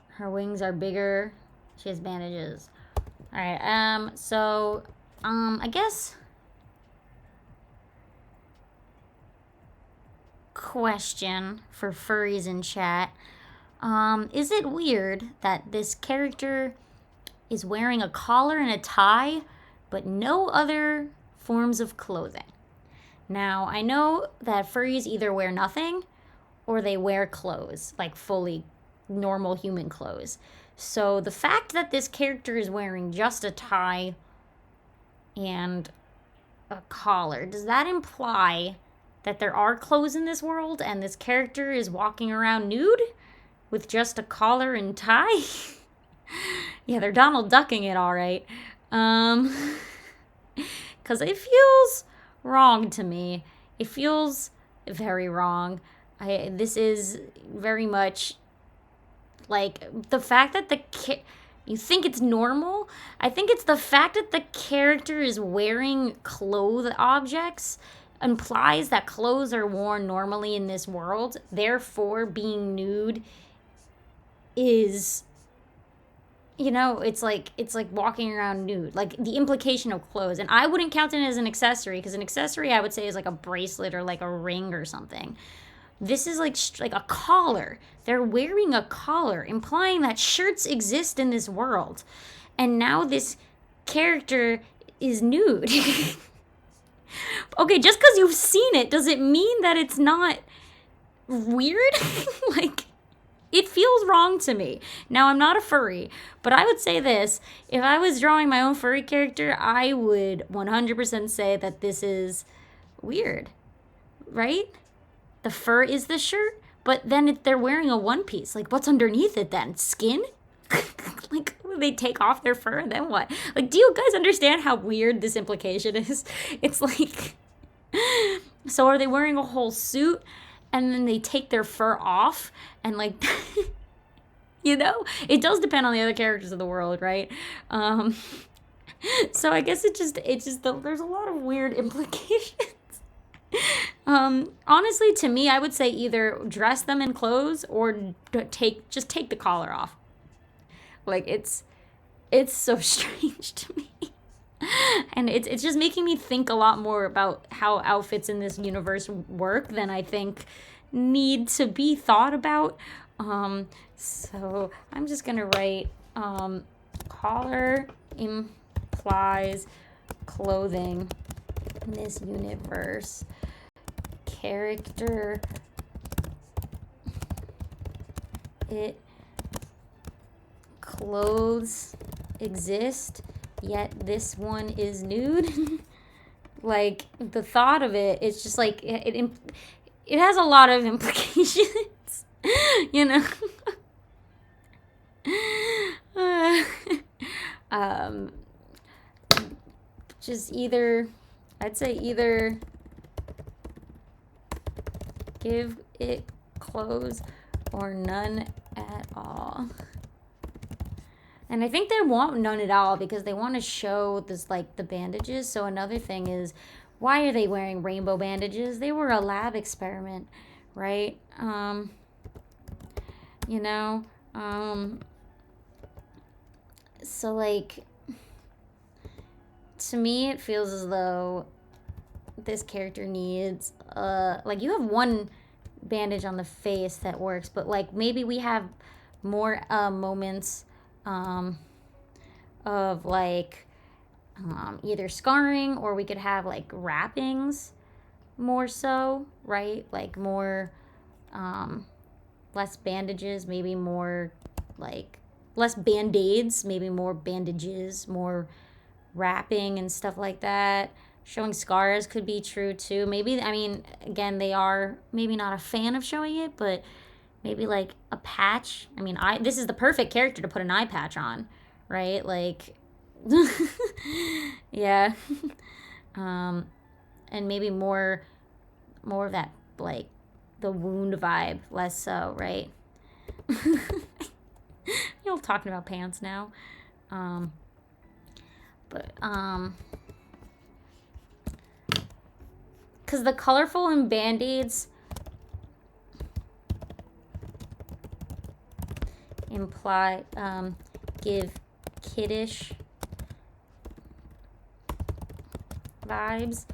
Speaker 1: Her wings are bigger. She has bandages. Alright, I guess... question for furries in chat. Is it weird that this character is wearing a collar and a tie, but no other forms of clothing? Now, I know that furries either wear nothing or they wear clothes, like fully normal human clothes. So the fact that this character is wearing just a tie and a collar, does that imply that there are clothes in this world and this character is walking around nude with just a collar and tie? Yeah, they're Donald Ducking it, all right. Because it feels wrong to me. It feels very wrong. This is very much like the fact that you think it's normal. I think it's the fact that the character is wearing clothes objects implies that clothes are worn normally in this world. Therefore, being nude is, you know, it's like walking around nude, like the implication of clothes. And I wouldn't count it as an accessory, because an accessory I would say is like a bracelet or like a ring or something. This is like a collar. They're wearing a collar, implying that shirts exist in this world. And now this character is nude. Okay, just because you've seen it, does it mean that it's not weird? Like, it feels wrong to me. Now, I'm not a furry, but I would say this. If I was drawing my own furry character, I would 100% say that this is weird, right? The fur is the shirt, but then they're wearing a one piece. Like, what's underneath it then? Skin? Like, they take off their fur and then what? Like, do you guys understand how weird this implication is? It's like, so are they wearing a whole suit and then they take their fur off and like, you know, it does depend on the other characters of the world, right? So I guess there's a lot of weird implications. Honestly, to me, I would say either dress them in clothes or just take the collar off. Like, it's so strange to me. And it's just making me think a lot more about how outfits in this universe work than I think need to be thought about. So I'm just gonna write collar implies clothing in this universe. Character, it clothes exist, yet this one is nude. Like, the thought of it, it's just like it has a lot of implications. You know. Just I'd say either give it clothes or none at all. And I think they want none at all because they want to show this, like, the bandages. So another thing is, why are they wearing rainbow bandages? They were a lab experiment, right? You know, so, like, to me, it feels as though this character needs, like, you have one bandage on the face that works, but, like, maybe we have more moments of, like, either scarring, or we could have, like, wrappings more so, right? Like, more, less bandages, maybe more, like, less band-aids, maybe more bandages, more wrapping and stuff like that. Showing scars could be true too. Maybe, I mean, again, they are maybe not a fan of showing it, but maybe like a patch. I mean, this is the perfect character to put an eye patch on, right? Like, yeah. And maybe more of that, like, the wound vibe, less so, right? You're all talking about pants now. Because the colorful and band-aids, give kiddish vibes,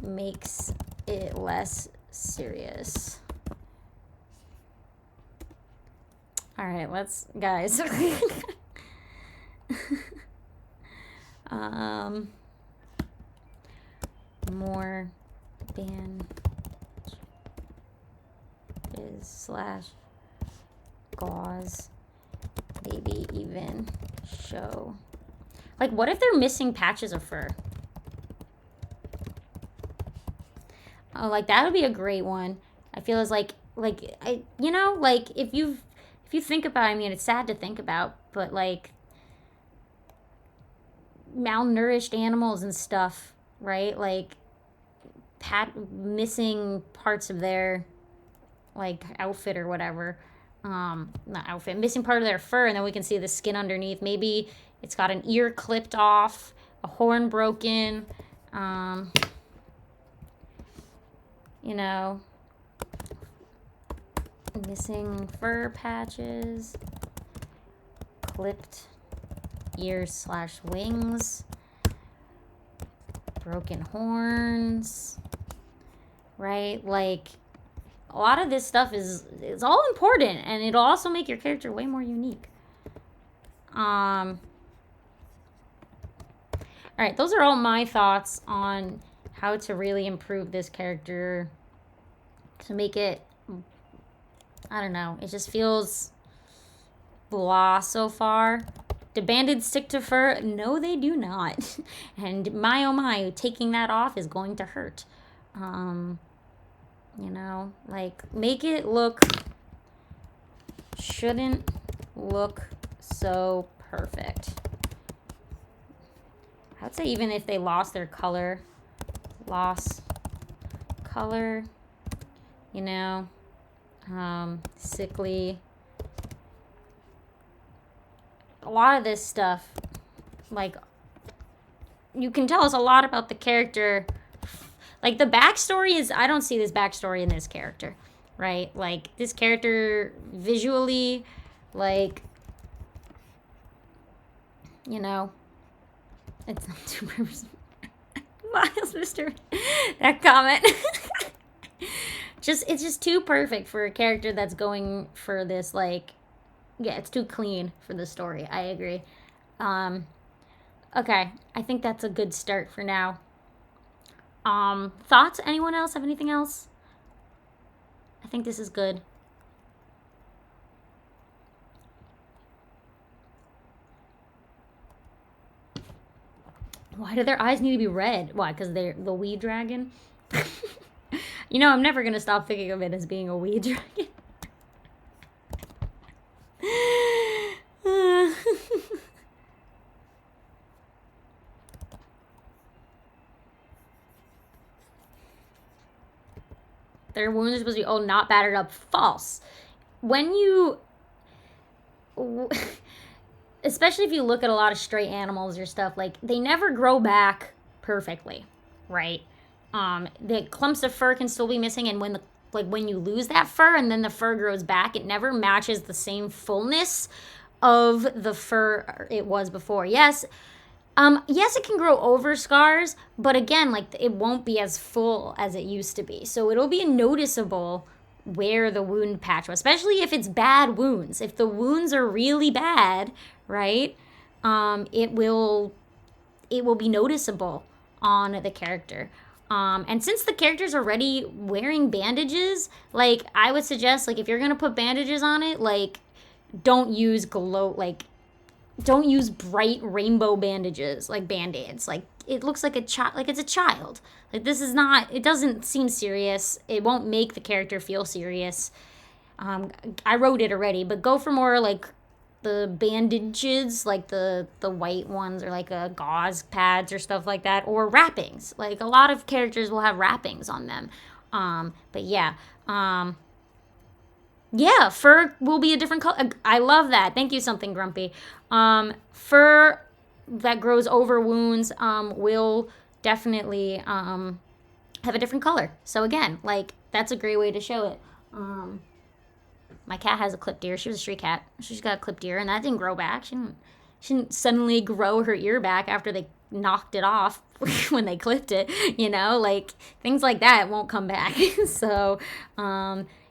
Speaker 1: makes it less serious. All right, let's, guys. More bandages slash gauze, maybe even show. Like, what if they're missing patches of fur? Oh, like, that would be a great one. I feel as like, you know, like, if you think about it, I mean, it's sad to think about, but, like, malnourished animals and stuff, right? Like, missing parts of their, like, outfit or whatever. Not outfit, missing part of their fur, and then we can see the skin underneath. Maybe it's got an ear clipped off, a horn broken, you know, missing fur patches, clipped ears slash wings, broken horns, right? Like, a lot of this stuff is all important, and it'll also make your character way more unique. All right, those are all my thoughts on how to really improve this character to make it, I don't know, it just feels blah so far. Do bandits stick to fur? No, they do not. And my oh my, taking that off is going to hurt. You know, like, make it look, shouldn't look so perfect. I would say even if they lost their color, you know, sickly. A lot of this stuff, like, you can tell us a lot about the character. Like, the backstory is, I don't see this backstory in this character, right? Like, this character visually, like, you know, it's not super Miles, Mr. That comment. It's just too perfect for a character that's going for this, like, yeah, it's too clean for the story. I agree. Okay, I think that's a good start for now. Thoughts? Anyone else have anything else? I think this is good. Why do their eyes need to be red? Why? Because they're the wee dragon? You know, I'm never going to stop thinking of it as being a wee dragon. Their wounds are supposed to be, not battered up. False. When you... especially if you look at a lot of stray animals or stuff, like, they never grow back perfectly, right? The clumps of fur can still be missing, and when you lose that fur and then the fur grows back, it never matches the same fullness of the fur it was before. Yes, it can grow over scars, but again, like, it won't be as full as it used to be. So it'll be noticeable where the wound patch was, especially if it's bad wounds. If the wounds are really bad, right, it will be noticeable on the character. And since the character's already wearing bandages, like, I would suggest, like, if you're gonna put bandages on it, like, don't use don't use bright rainbow bandages, like Band-Aids. Like, it looks like it's a child. Like, this is not, it doesn't seem serious. It won't make the character feel serious. I wrote it already, but go for more, like, the bandages, like the white ones, or like gauze pads or stuff like that, or wrappings. Like, a lot of characters will have wrappings on them. But yeah. Yeah, fur will be a different color. I love that. Thank you, Something Grumpy. Fur that grows over wounds will definitely have a different color. So again, like, that's a great way to show it. My cat has a clipped ear. She was a street cat. She's got a clipped ear, and that didn't grow back. She didn't suddenly grow her ear back after they knocked it off when they clipped it. You know, like things like that won't come back. So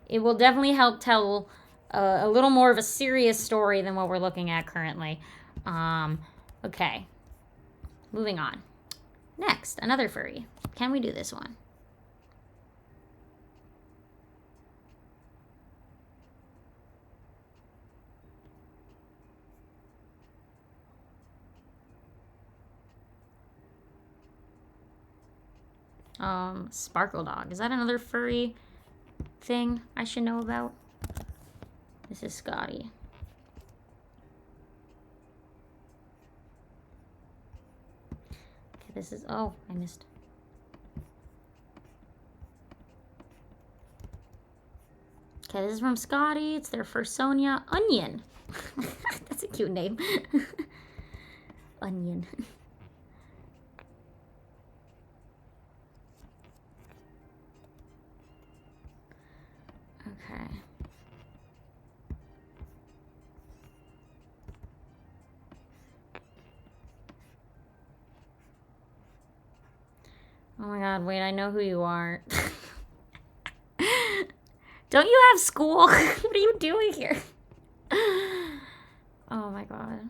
Speaker 1: it will definitely help tell a little more of a serious story than what we're looking at currently. Okay, moving on. Next, another furry. Can we do this one? Sparkle Dog. Is that another furry thing I should know about? This is Scotty. Okay, this is, oh, I missed. Okay, this is from Scotty. It's their Fursonia Onion. That's a cute name. Onion. Okay. Oh my god, wait, I know who you are. Don't you have school? What are you doing here? Oh my god.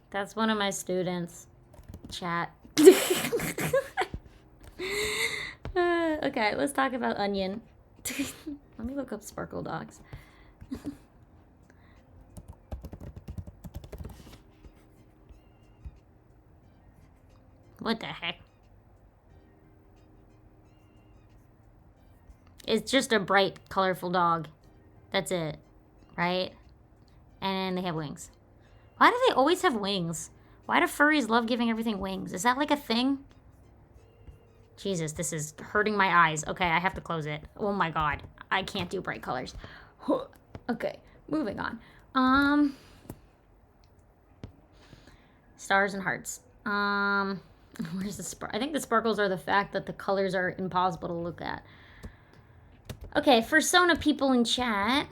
Speaker 1: That's one of my students. Chat. Okay, let's talk about Onion. Let me look up Sparkle Dogs. What the heck? It's just a bright, colorful dog. That's it. Right? And they have wings. Why do they always have wings? Why do furries love giving everything wings? Is that like a thing? Jesus, this is hurting my eyes. Okay, I have to close it. Oh my god. I can't do bright colors. Okay, moving on. Stars and hearts. Where's the I think the sparkles are the fact that the colors are impossible to look at. Okay, Fursona people in chat.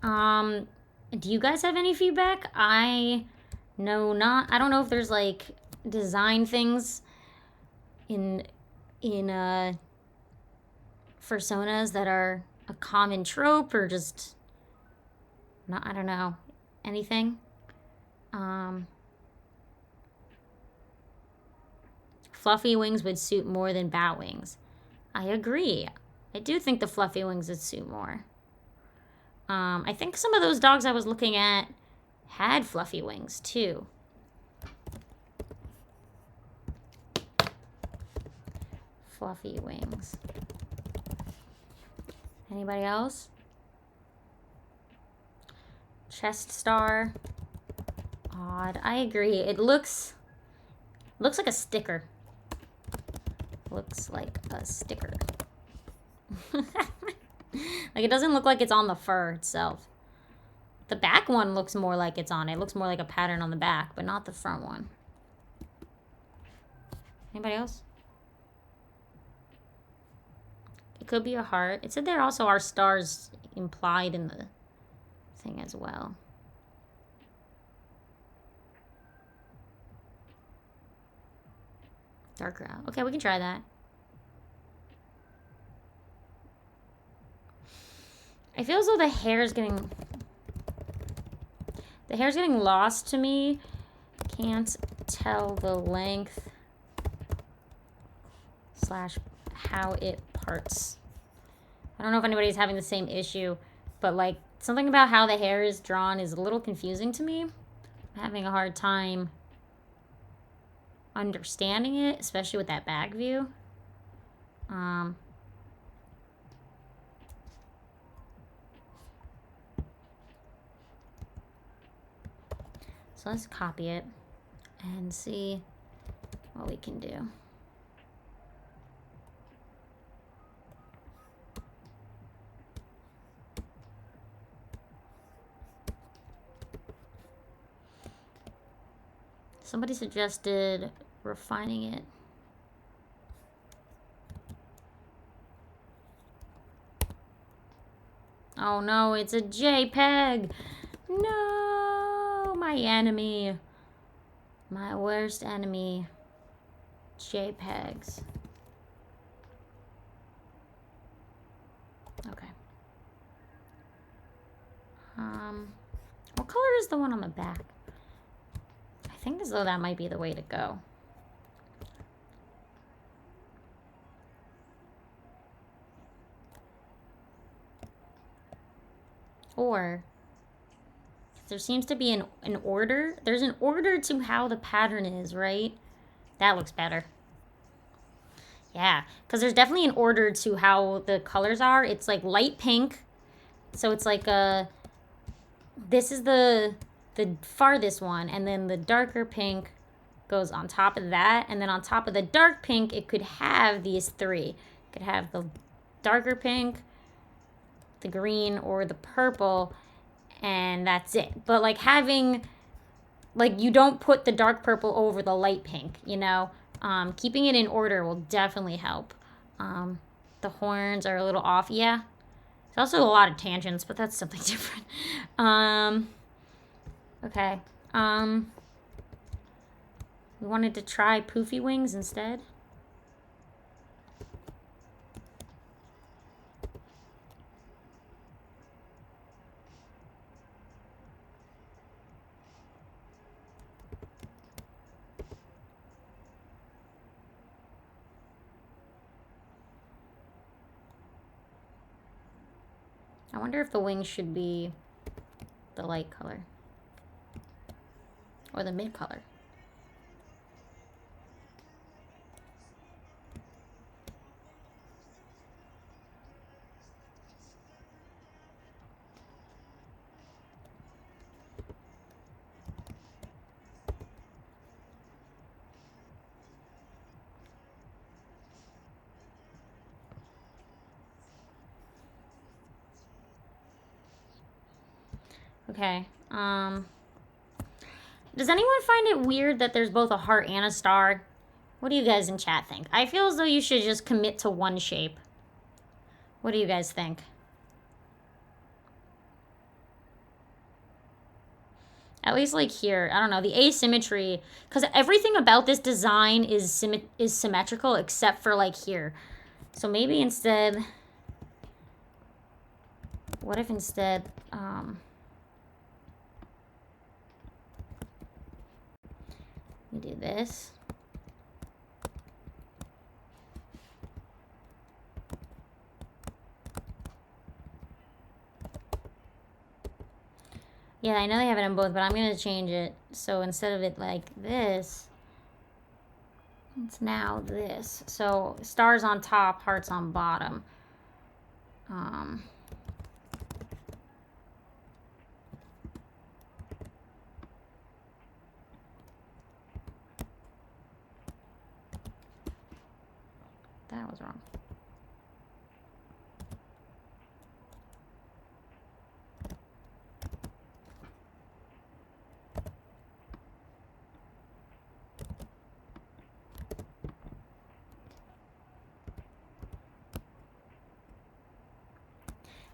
Speaker 1: Do you guys have any feedback? I don't know if there's like design things in Fursonas that are a common trope or just not, I don't know, anything. Fluffy wings would suit more than bat wings. I agree. I do think the fluffy wings would suit more. I think some of those dogs I was looking at had fluffy wings too. Fluffy wings. Anybody else? Chest star. Odd. I agree. It looks like a sticker. Looks like a sticker. Like, it doesn't look like it's on the fur itself. The back one looks more like it's on it. It looks more like a pattern on the back, but not the front one. Anybody else? It could be a heart. It said there also are stars implied in the thing as well. Dark brown. Okay, we can try that. I feel as though the hair's getting lost to me. Can't tell the length / how it parts. I don't know if anybody's having the same issue, but like something about how the hair is drawn is a little confusing to me. I'm having a hard time understanding it, especially with that back view. So let's copy it and see what we can do. Somebody suggested refining it. Oh no, it's a JPEG. No, my enemy. My worst enemy. JPEGs. Okay. What color is the one on the back? I think as though that might be the way to go. Or there seems to be an order. There's an order to how the pattern is, right? That looks better. Yeah, because there's definitely an order to how the colors are. It's like light pink. So it's like this is the farthest one, and then the darker pink goes on top of that, and then on top of the dark pink, it could have these three. It could have the darker pink, the green, or the purple, and that's it. But like having, like, you don't put the dark purple over the light pink, you know? Keeping it in order will definitely help. The horns are a little off, yeah. There's also a lot of tangents, but that's something different. Okay. We wanted to try poofy wings instead. I wonder if the wings should be the light color or the mid color. Okay. Does anyone find it weird that there's both a heart and a star? What do you guys in chat think? I feel as though you should just commit to one shape. What do you guys think? At least like here, I don't know, the asymmetry, because everything about this design is symmetrical except for like here. So maybe instead, what if instead, we do this. Yeah, I know they have it in both, but I'm going to change it. So instead of it like this, it's now this. So stars on top, hearts on bottom. That was wrong.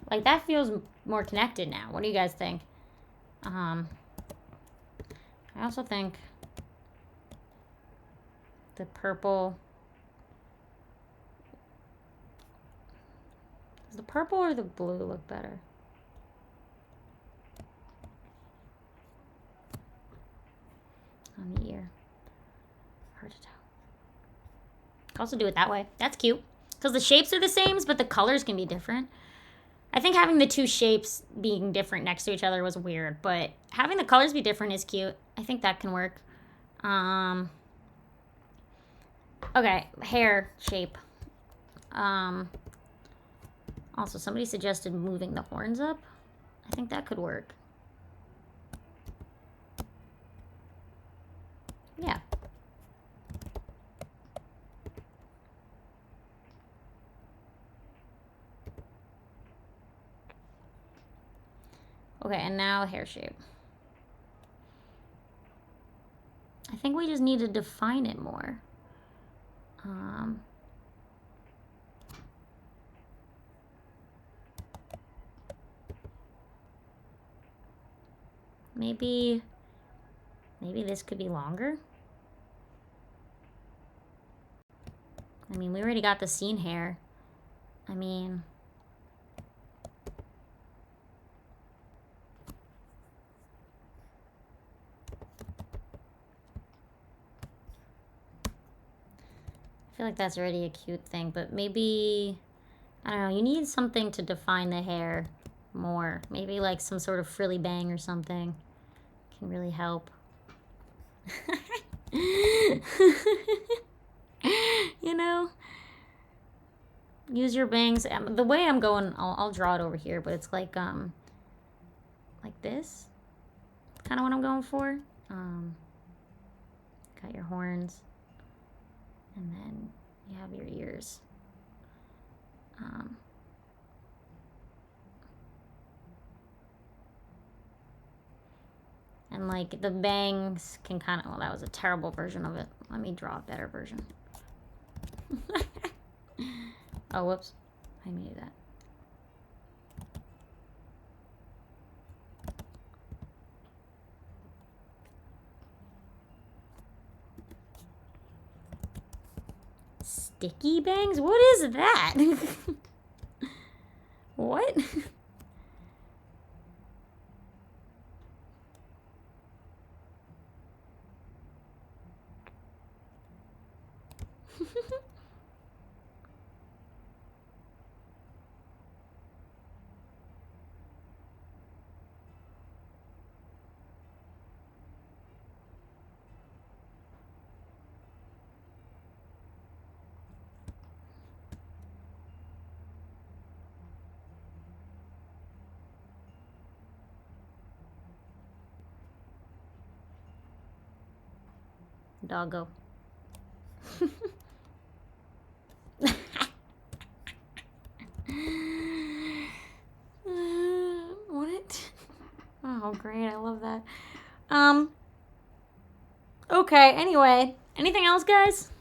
Speaker 1: Like, that feels more connected now. What do you guys think? I also think the purple... Does the purple or the blue look better? On the ear. Hard to tell. I also do it that way. That's cute. Because the shapes are the same, but the colors can be different. I think having the two shapes being different next to each other was weird, but having the colors be different is cute. I think that can work. Okay, hair shape. Also, somebody suggested moving the horns up. I think that could work. Yeah. Okay, and now hair shape. I think we just need to define it more. Maybe this could be longer? I mean, we already got the scene hair. I mean... I feel like that's already a cute thing, but maybe... I don't know, you need something to define the hair more. Maybe like some sort of frilly bang or something can really help. You know? Use your bangs. The way I'm going, I'll draw it over here, but it's like this. Kind of what I'm going for. Got your horns. And then you have your ears. And like the bangs can kind of, well, that was a terrible version of it. Let me draw a better version. Oh, whoops. I made that. Sticky bangs? What is that? What? Doggo. What? Oh, great. I love that. Okay, anyway. Anything else, guys?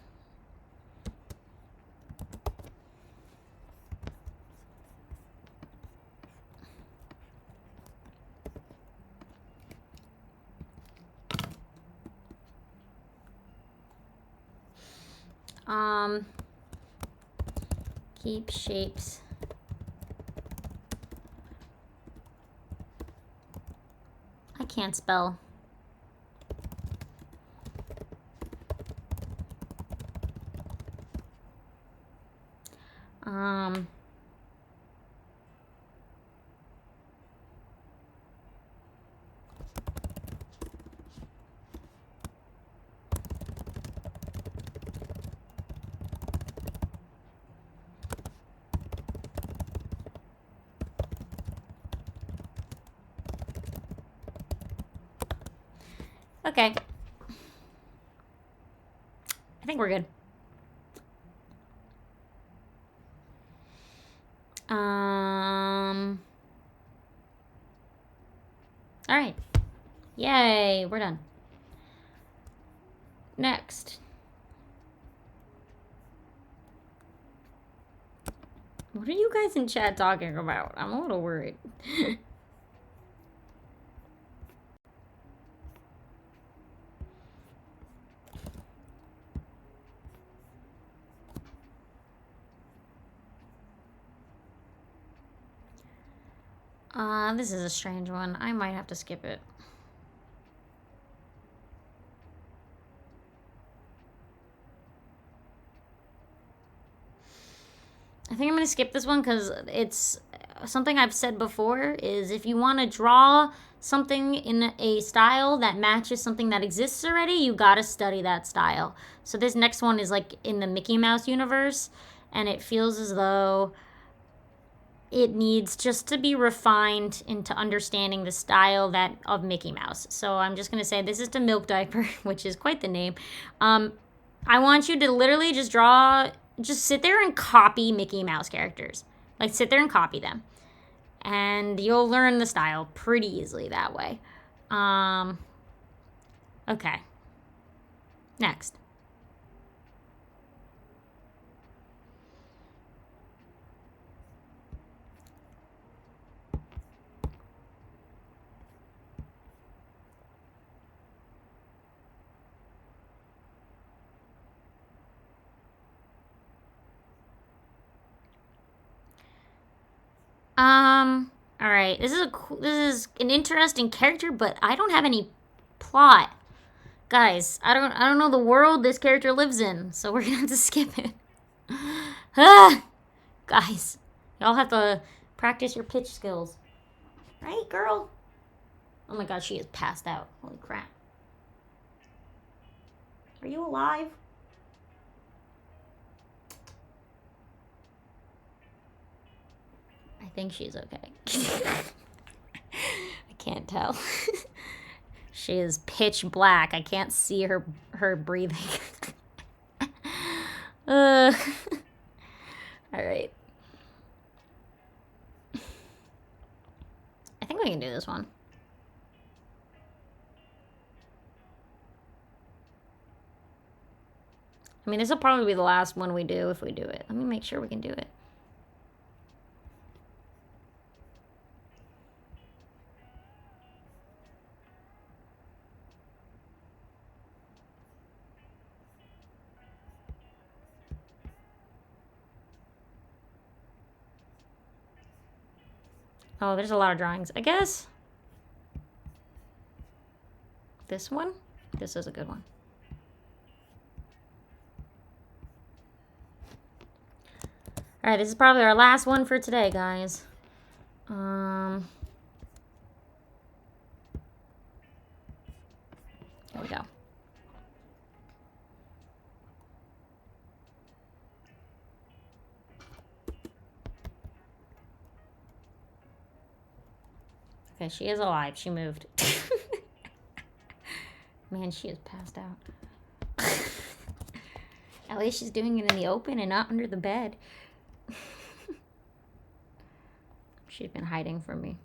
Speaker 1: Keep shapes. I can't spell. Okay. I think we're good. All right. Yay, we're done. Next. What are you guys in chat talking about? I'm a little worried. This is a strange one. I might have to skip it. I think I'm going to skip this one because it's something I've said before is if you want to draw something in a style that matches something that exists already, you got to study that style. So this next one is like in the Mickey Mouse universe, and it feels as though it needs just to be refined into understanding the style that of Mickey Mouse. So I'm just going to say this is to Milk Diaper, which is quite the name. I want you to literally just sit there and copy Mickey Mouse characters. Like, sit there and copy them. And you'll learn the style pretty easily that way. Okay. Next. All right. This is an interesting character, but I don't have any plot. Guys, I don't know the world this character lives in, so we're gonna have to skip it. Guys, y'all have to practice your pitch skills. Right, girl? Oh my god, she is passed out. Holy crap. Are you alive? I think she's okay. I can't tell. She is pitch black. I can't see her breathing. All right. I think we can do this one. I mean, this will probably be the last one we do if we do it. Let me make sure we can do it. Oh, there's a lot of drawings. I guess this one? This is a good one. Alright, this is probably our last one for today, guys. Here we go. Okay, she is alive. She moved. Man, she is passed out. At least she's doing it in the open and not under the bed. She's been hiding from me.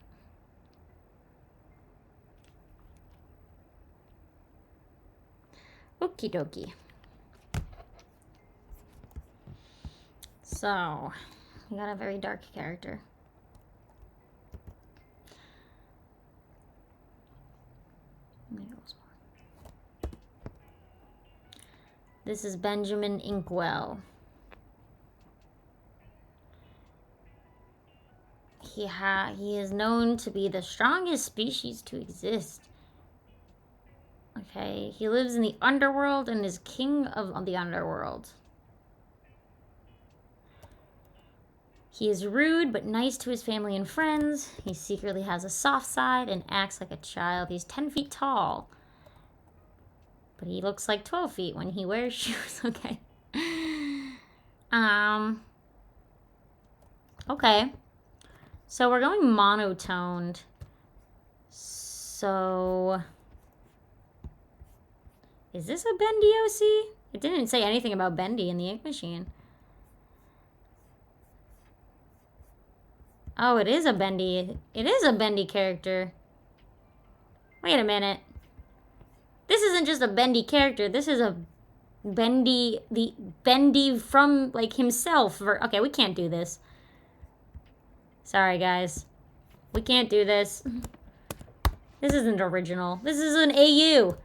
Speaker 1: Okie dokie. So, we got a very dark character. This is Benjamin Inkwell. He is known to be the strongest species to exist. Okay, he lives in the underworld and is king of the underworld. He is rude but nice to his family and friends. He secretly has a soft side and acts like a child. He's 10 feet tall. But he looks like 12 feet when he wears shoes. Okay. Okay. So we're going monotoned. So is this a Bendy OC? It didn't say anything about Bendy in the ink machine. Oh, it is a Bendy. It is a Bendy character. Wait a minute. This isn't just a Bendy character. This is a Bendy, the Bendy from, like, himself. Okay, we can't do this. Sorry, guys. We can't do this. This isn't original. This is an AU.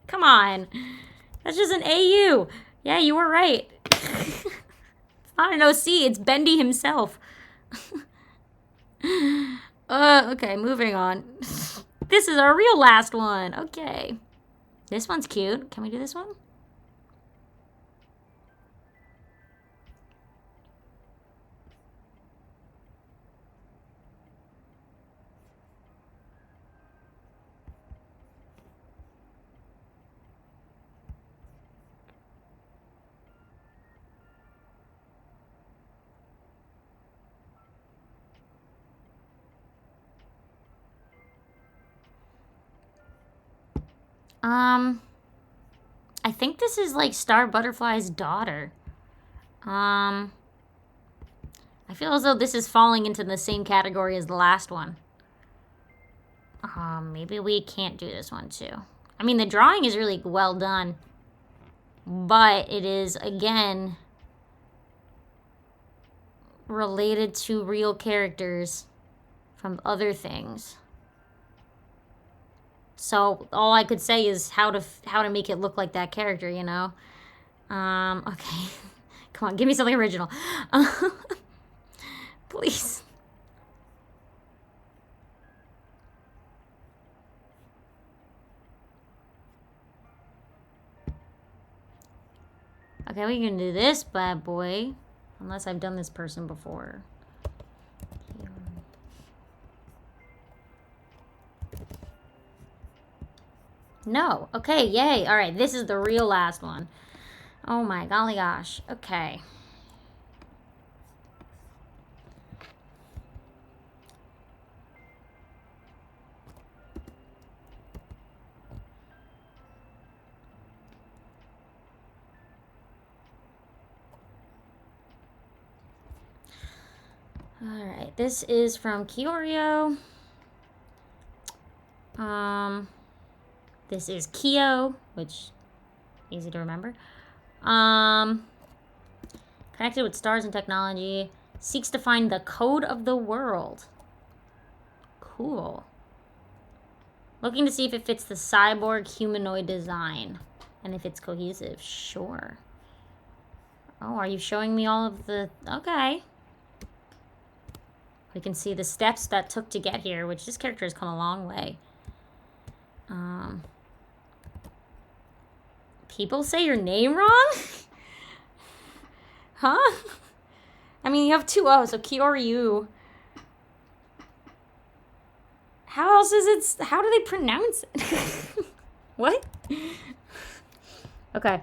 Speaker 1: Come on. That's just an AU. Yeah, you were right. It's not an OC. It's Bendy himself. Okay, moving on. This is our real last one. Okay. This one's cute. Can we do this one? I think this is like Star Butterfly's daughter. I feel as though this is falling into the same category as the last one. Maybe we can't do this one too. I mean, the drawing is really well done, but it is, again, related to real characters from other things. So all I could say is how to make it look like that character, you know? Okay. Come on, give me something original. Please. Okay, we can do this bad boy. Unless I've done this person before. No. Okay, yay. All right, this is the real last one. Oh my golly gosh. Okay. All right, this is from Kyorio. This is Kyo, which easy to remember. Connected with stars and technology, seeks to find the code of the world. Cool. Looking to see if it fits the cyborg humanoid design and if it's cohesive. Sure. Oh, are you showing me all of the... Okay. We can see the steps that took to get here, which this character has come a long way. People say your name wrong? Huh? I mean, you have two O's, so Kyoryu. How else is it... How do they pronounce it? What? Okay.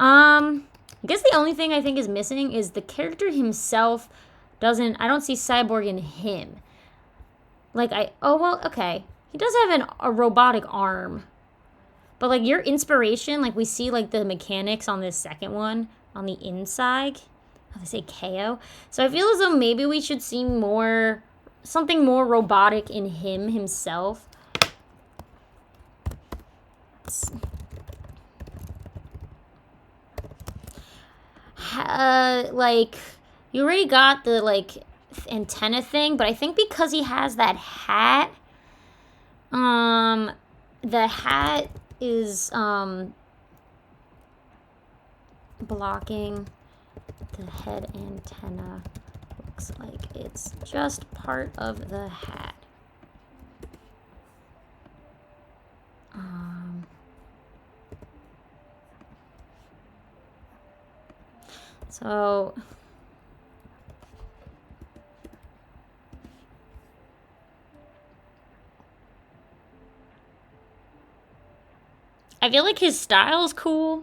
Speaker 1: I guess the only thing I think is missing is the character himself doesn't... I don't see cyborg in him. Like, oh, well, okay. He does have a robotic arm. But, like, your inspiration, like, we see, like, the mechanics on this second one on the inside. Oh, they say KO. So I feel as though maybe we should see more... Something more robotic in him himself. Like, you already got the, like, antenna thing, but I think because he has that hat, the hat is, blocking the head antenna. Looks like it's just part of the hat. So... I feel like his style is cool.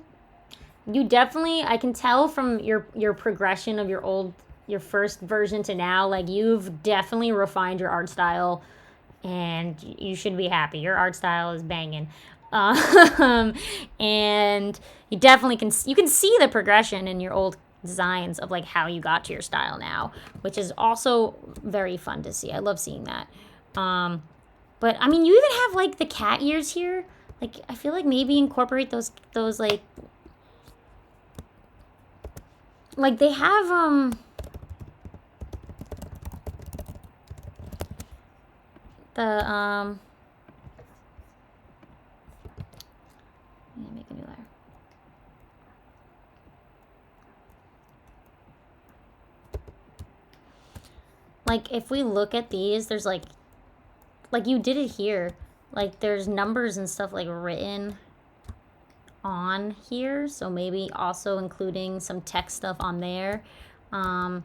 Speaker 1: You definitely, I can tell from your progression of your first version to now, like, you've definitely refined your art style, and you should be happy. Your art style is banging. And you definitely you can see the progression in your old designs of, like, how you got to your style now, which is also very fun to see. I love seeing that. But, I mean, you even have, like, the cat ears here. Like, I feel like maybe incorporate those like they have, yeah, make a new layer. Like, if we look at these, there's, like you did it here. Like, there's numbers and stuff, like, written on here. So maybe also including some text stuff on there. And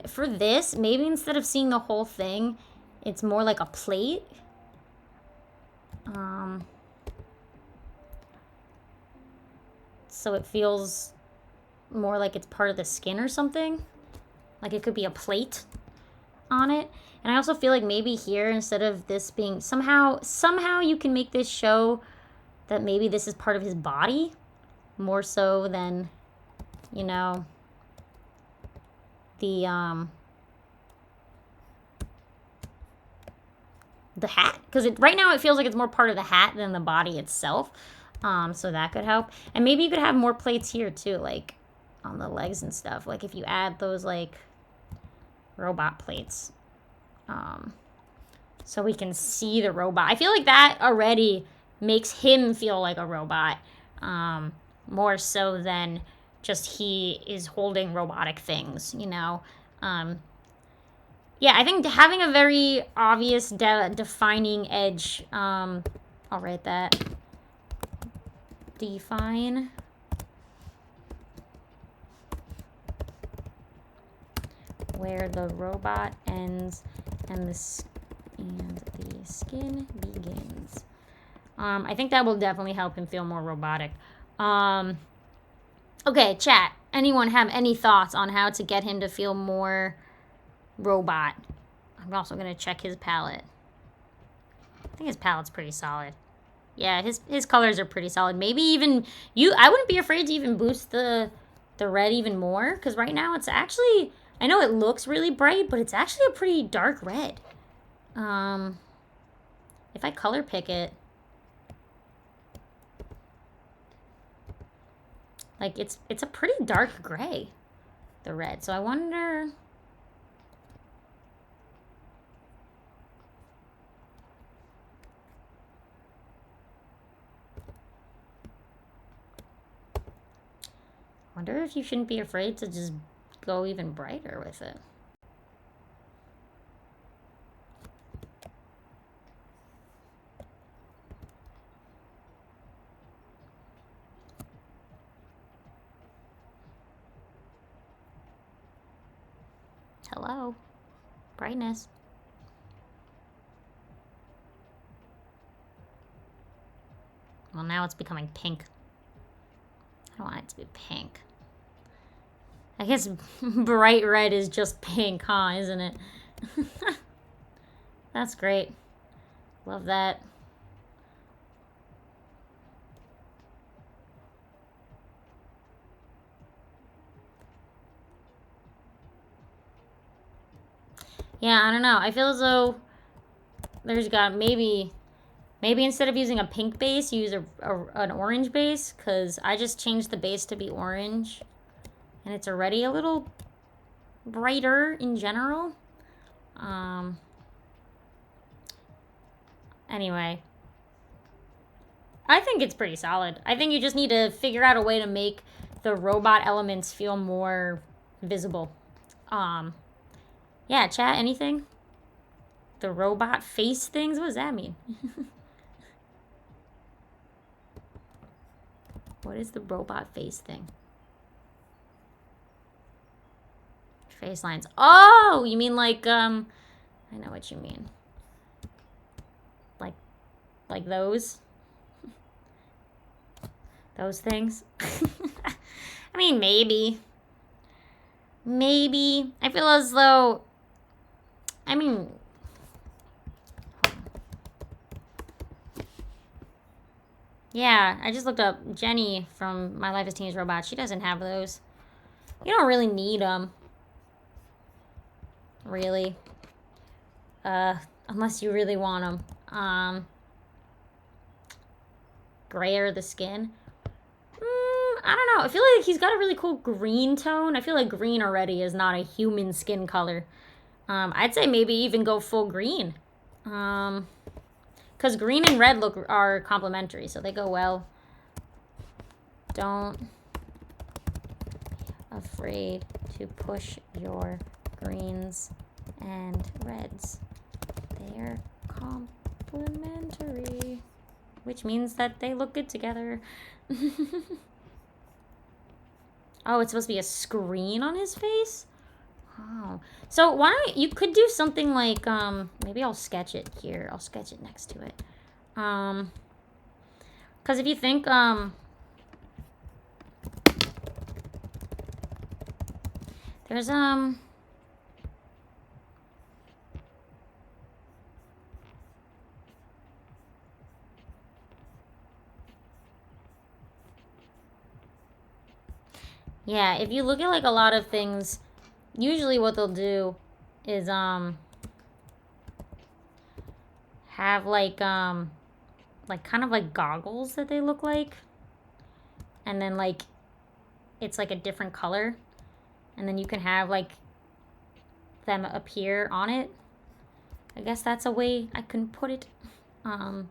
Speaker 1: for this, maybe instead of seeing the whole thing, it's more like a plate. So it feels more like it's part of the skin or something. Like it could be a plate on it. And I also feel like maybe here, instead of this being... Somehow you can make this show that maybe this is part of his body. More so than, you know, the hat. Because right now it feels like it's more part of the hat than the body itself. So that could help. And maybe you could have more plates here too, like on the legs and stuff. Like if you add those, like, robot plates. So we can see the robot. I feel like that already makes him feel like a robot. More so than just he is holding robotic things, you know? Yeah, I think having a very obvious defining edge, I'll write that. Define where the robot ends and the skin begins. I think that will definitely help him feel more robotic. Okay, chat. Anyone have any thoughts on how to get him to feel more robot? I'm also going to check his palette. I think his palette's pretty solid. Yeah, his colors are pretty solid. Maybe even I wouldn't be afraid to even boost the red even more, because right now it's actually, I know it looks really bright, but it's actually a pretty dark red. If I color pick it, like it's a pretty dark gray, the red. So I wonder. Wonder if you shouldn't be afraid to just go even brighter with it. Hello. Brightness. Well, now it's becoming pink. I don't want it to be pink. I guess bright red is just pink, huh? Isn't it? That's great. Love that. Yeah, I don't know. I feel as though there's got maybe instead of using a pink base, use an orange base, because I just changed the base to be orange. And it's already a little brighter in general. Anyway. I think it's pretty solid. I think you just need to figure out a way to make the robot elements feel more visible. Yeah, chat, anything? The robot face things? What does that mean? What is the robot face thing? Face lines. Oh, you mean like, I know what you mean. Like those? Those things? I mean, maybe. Maybe. I feel as though, I mean, yeah, I just looked up Jenny from My Life as Teenage Robot. She doesn't have those. You don't really need them. Really. Unless you really want them. Grayer the skin. I don't know. I feel like he's got a really cool green tone. I feel like green already is not a human skin color. I'd say maybe even go full green. Because green and red are complementary, so they go well. Don't be afraid to push your greens and reds. They're complementary. Which means that they look good together. Oh, it's supposed to be a screen on his face? Oh. So why don't you could do something like, maybe I'll sketch it here. I'll sketch it next to it. Because if you think, there's, yeah, if you look at, like, a lot of things, usually what they'll do is, have, like, kind of like goggles that they look like. And then, like, it's, like, a different color. And then you can have, like, them appear on it. I guess that's a way I can put it. My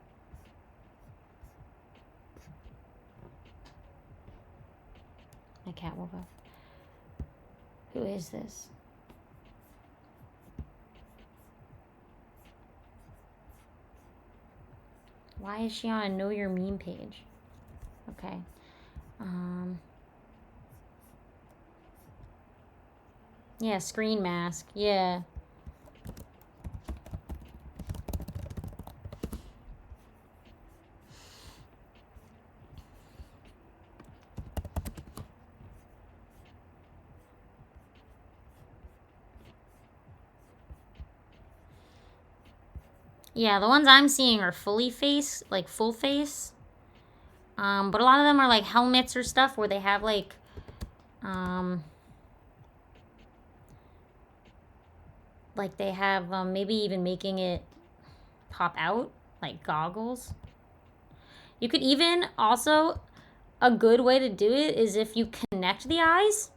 Speaker 1: cat woke up. Who is this? Why is she on a Know Your Meme page? Okay. Yeah, screen mask. Yeah. Yeah, the ones I'm seeing are fully face, like full face. But a lot of them are like helmets or stuff where they have like, they have maybe even making it pop out, like goggles. You could even also, a good way to do it is if you connect the eyes.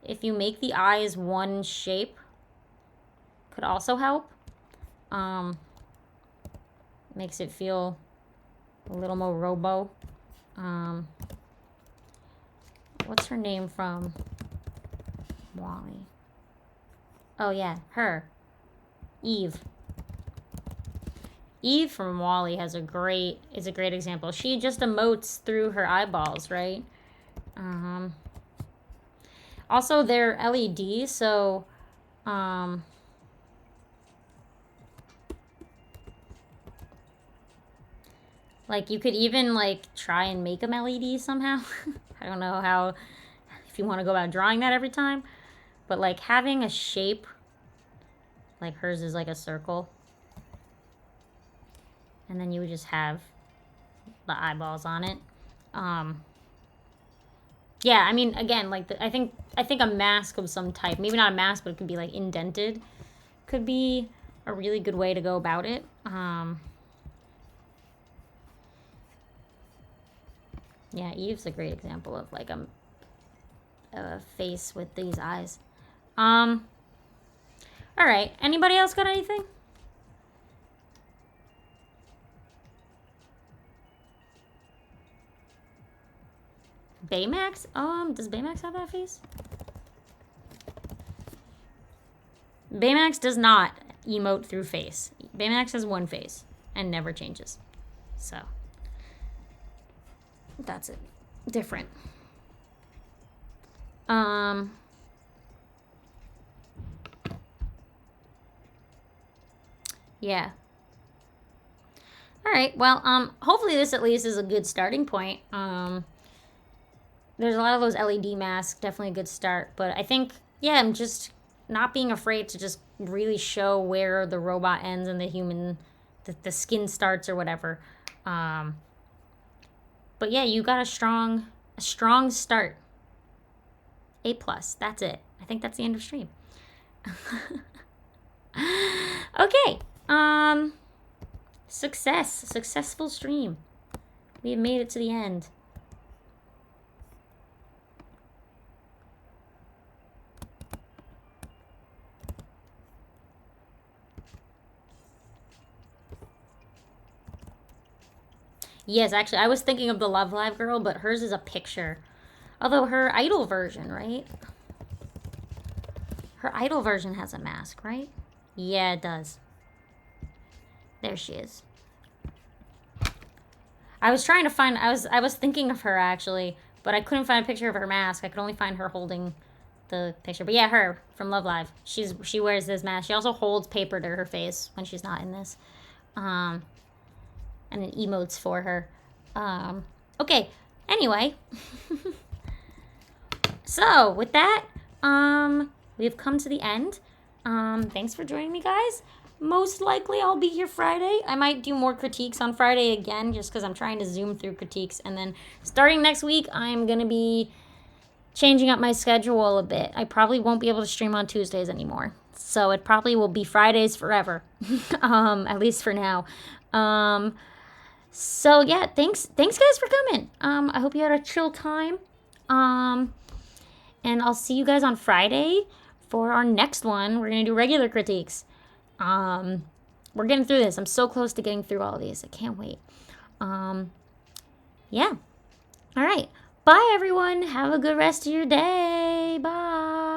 Speaker 1: If you make the eyes one shape, could also help. Makes it feel a little more robo. What's her name from WALL-E? Oh yeah, her. Eve. Eve from WALL-E is a great example. She just emotes through her eyeballs, right? Also, they're LED, so like you could even like try and make them LED somehow. I don't know how, if you want to go about drawing that every time, but like having a shape, like hers is like a circle, and then you would just have the eyeballs on it. Yeah, I mean, again, like I think a mask of some type, maybe not a mask, but it could be like indented, could be a really good way to go about it. Yeah, Eve's a great example of like a face with these eyes. All right. Anybody else got anything? Baymax? Does Baymax have that face? Baymax does not emote through face. Baymax has one face and never changes. So that's it. Different. Yeah. All right. Well, hopefully this at least is a good starting point. There's a lot of those LED masks, definitely a good start. But I think, yeah, I'm just not being afraid to just really show where the robot ends and the human, the skin starts or whatever. But yeah, you got a strong start. A+. That's it. I think that's the end of stream. Okay. Successful stream. We have made it to the end. Yes, actually, I was thinking of the Love Live girl, but hers is a picture. Although her idol version, right? Her idol version has a mask, right? Yeah, it does. There she is. I was trying to find, I was thinking of her actually, but I couldn't find a picture of her mask. I could only find her holding the picture. But yeah, her from Love Live. She wears this mask. She also holds paper to her face when she's not in this. And it emotes for her. Okay. Anyway. So, with that, we've come to the end. Thanks for joining me, guys. Most likely I'll be here Friday. I might do more critiques on Friday again, just because I'm trying to zoom through critiques. And then starting next week, I'm going to be changing up my schedule a bit. I probably won't be able to stream on Tuesdays anymore. So it probably will be Fridays forever, at least for now. So yeah, thanks guys for coming. I hope you had a chill time. And I'll see you guys on Friday for our next one. We're gonna do regular critiques. We're getting through this. I'm so close to getting through all of these. I can't wait. Yeah. All right. Bye everyone. Have a good rest of your day. Bye.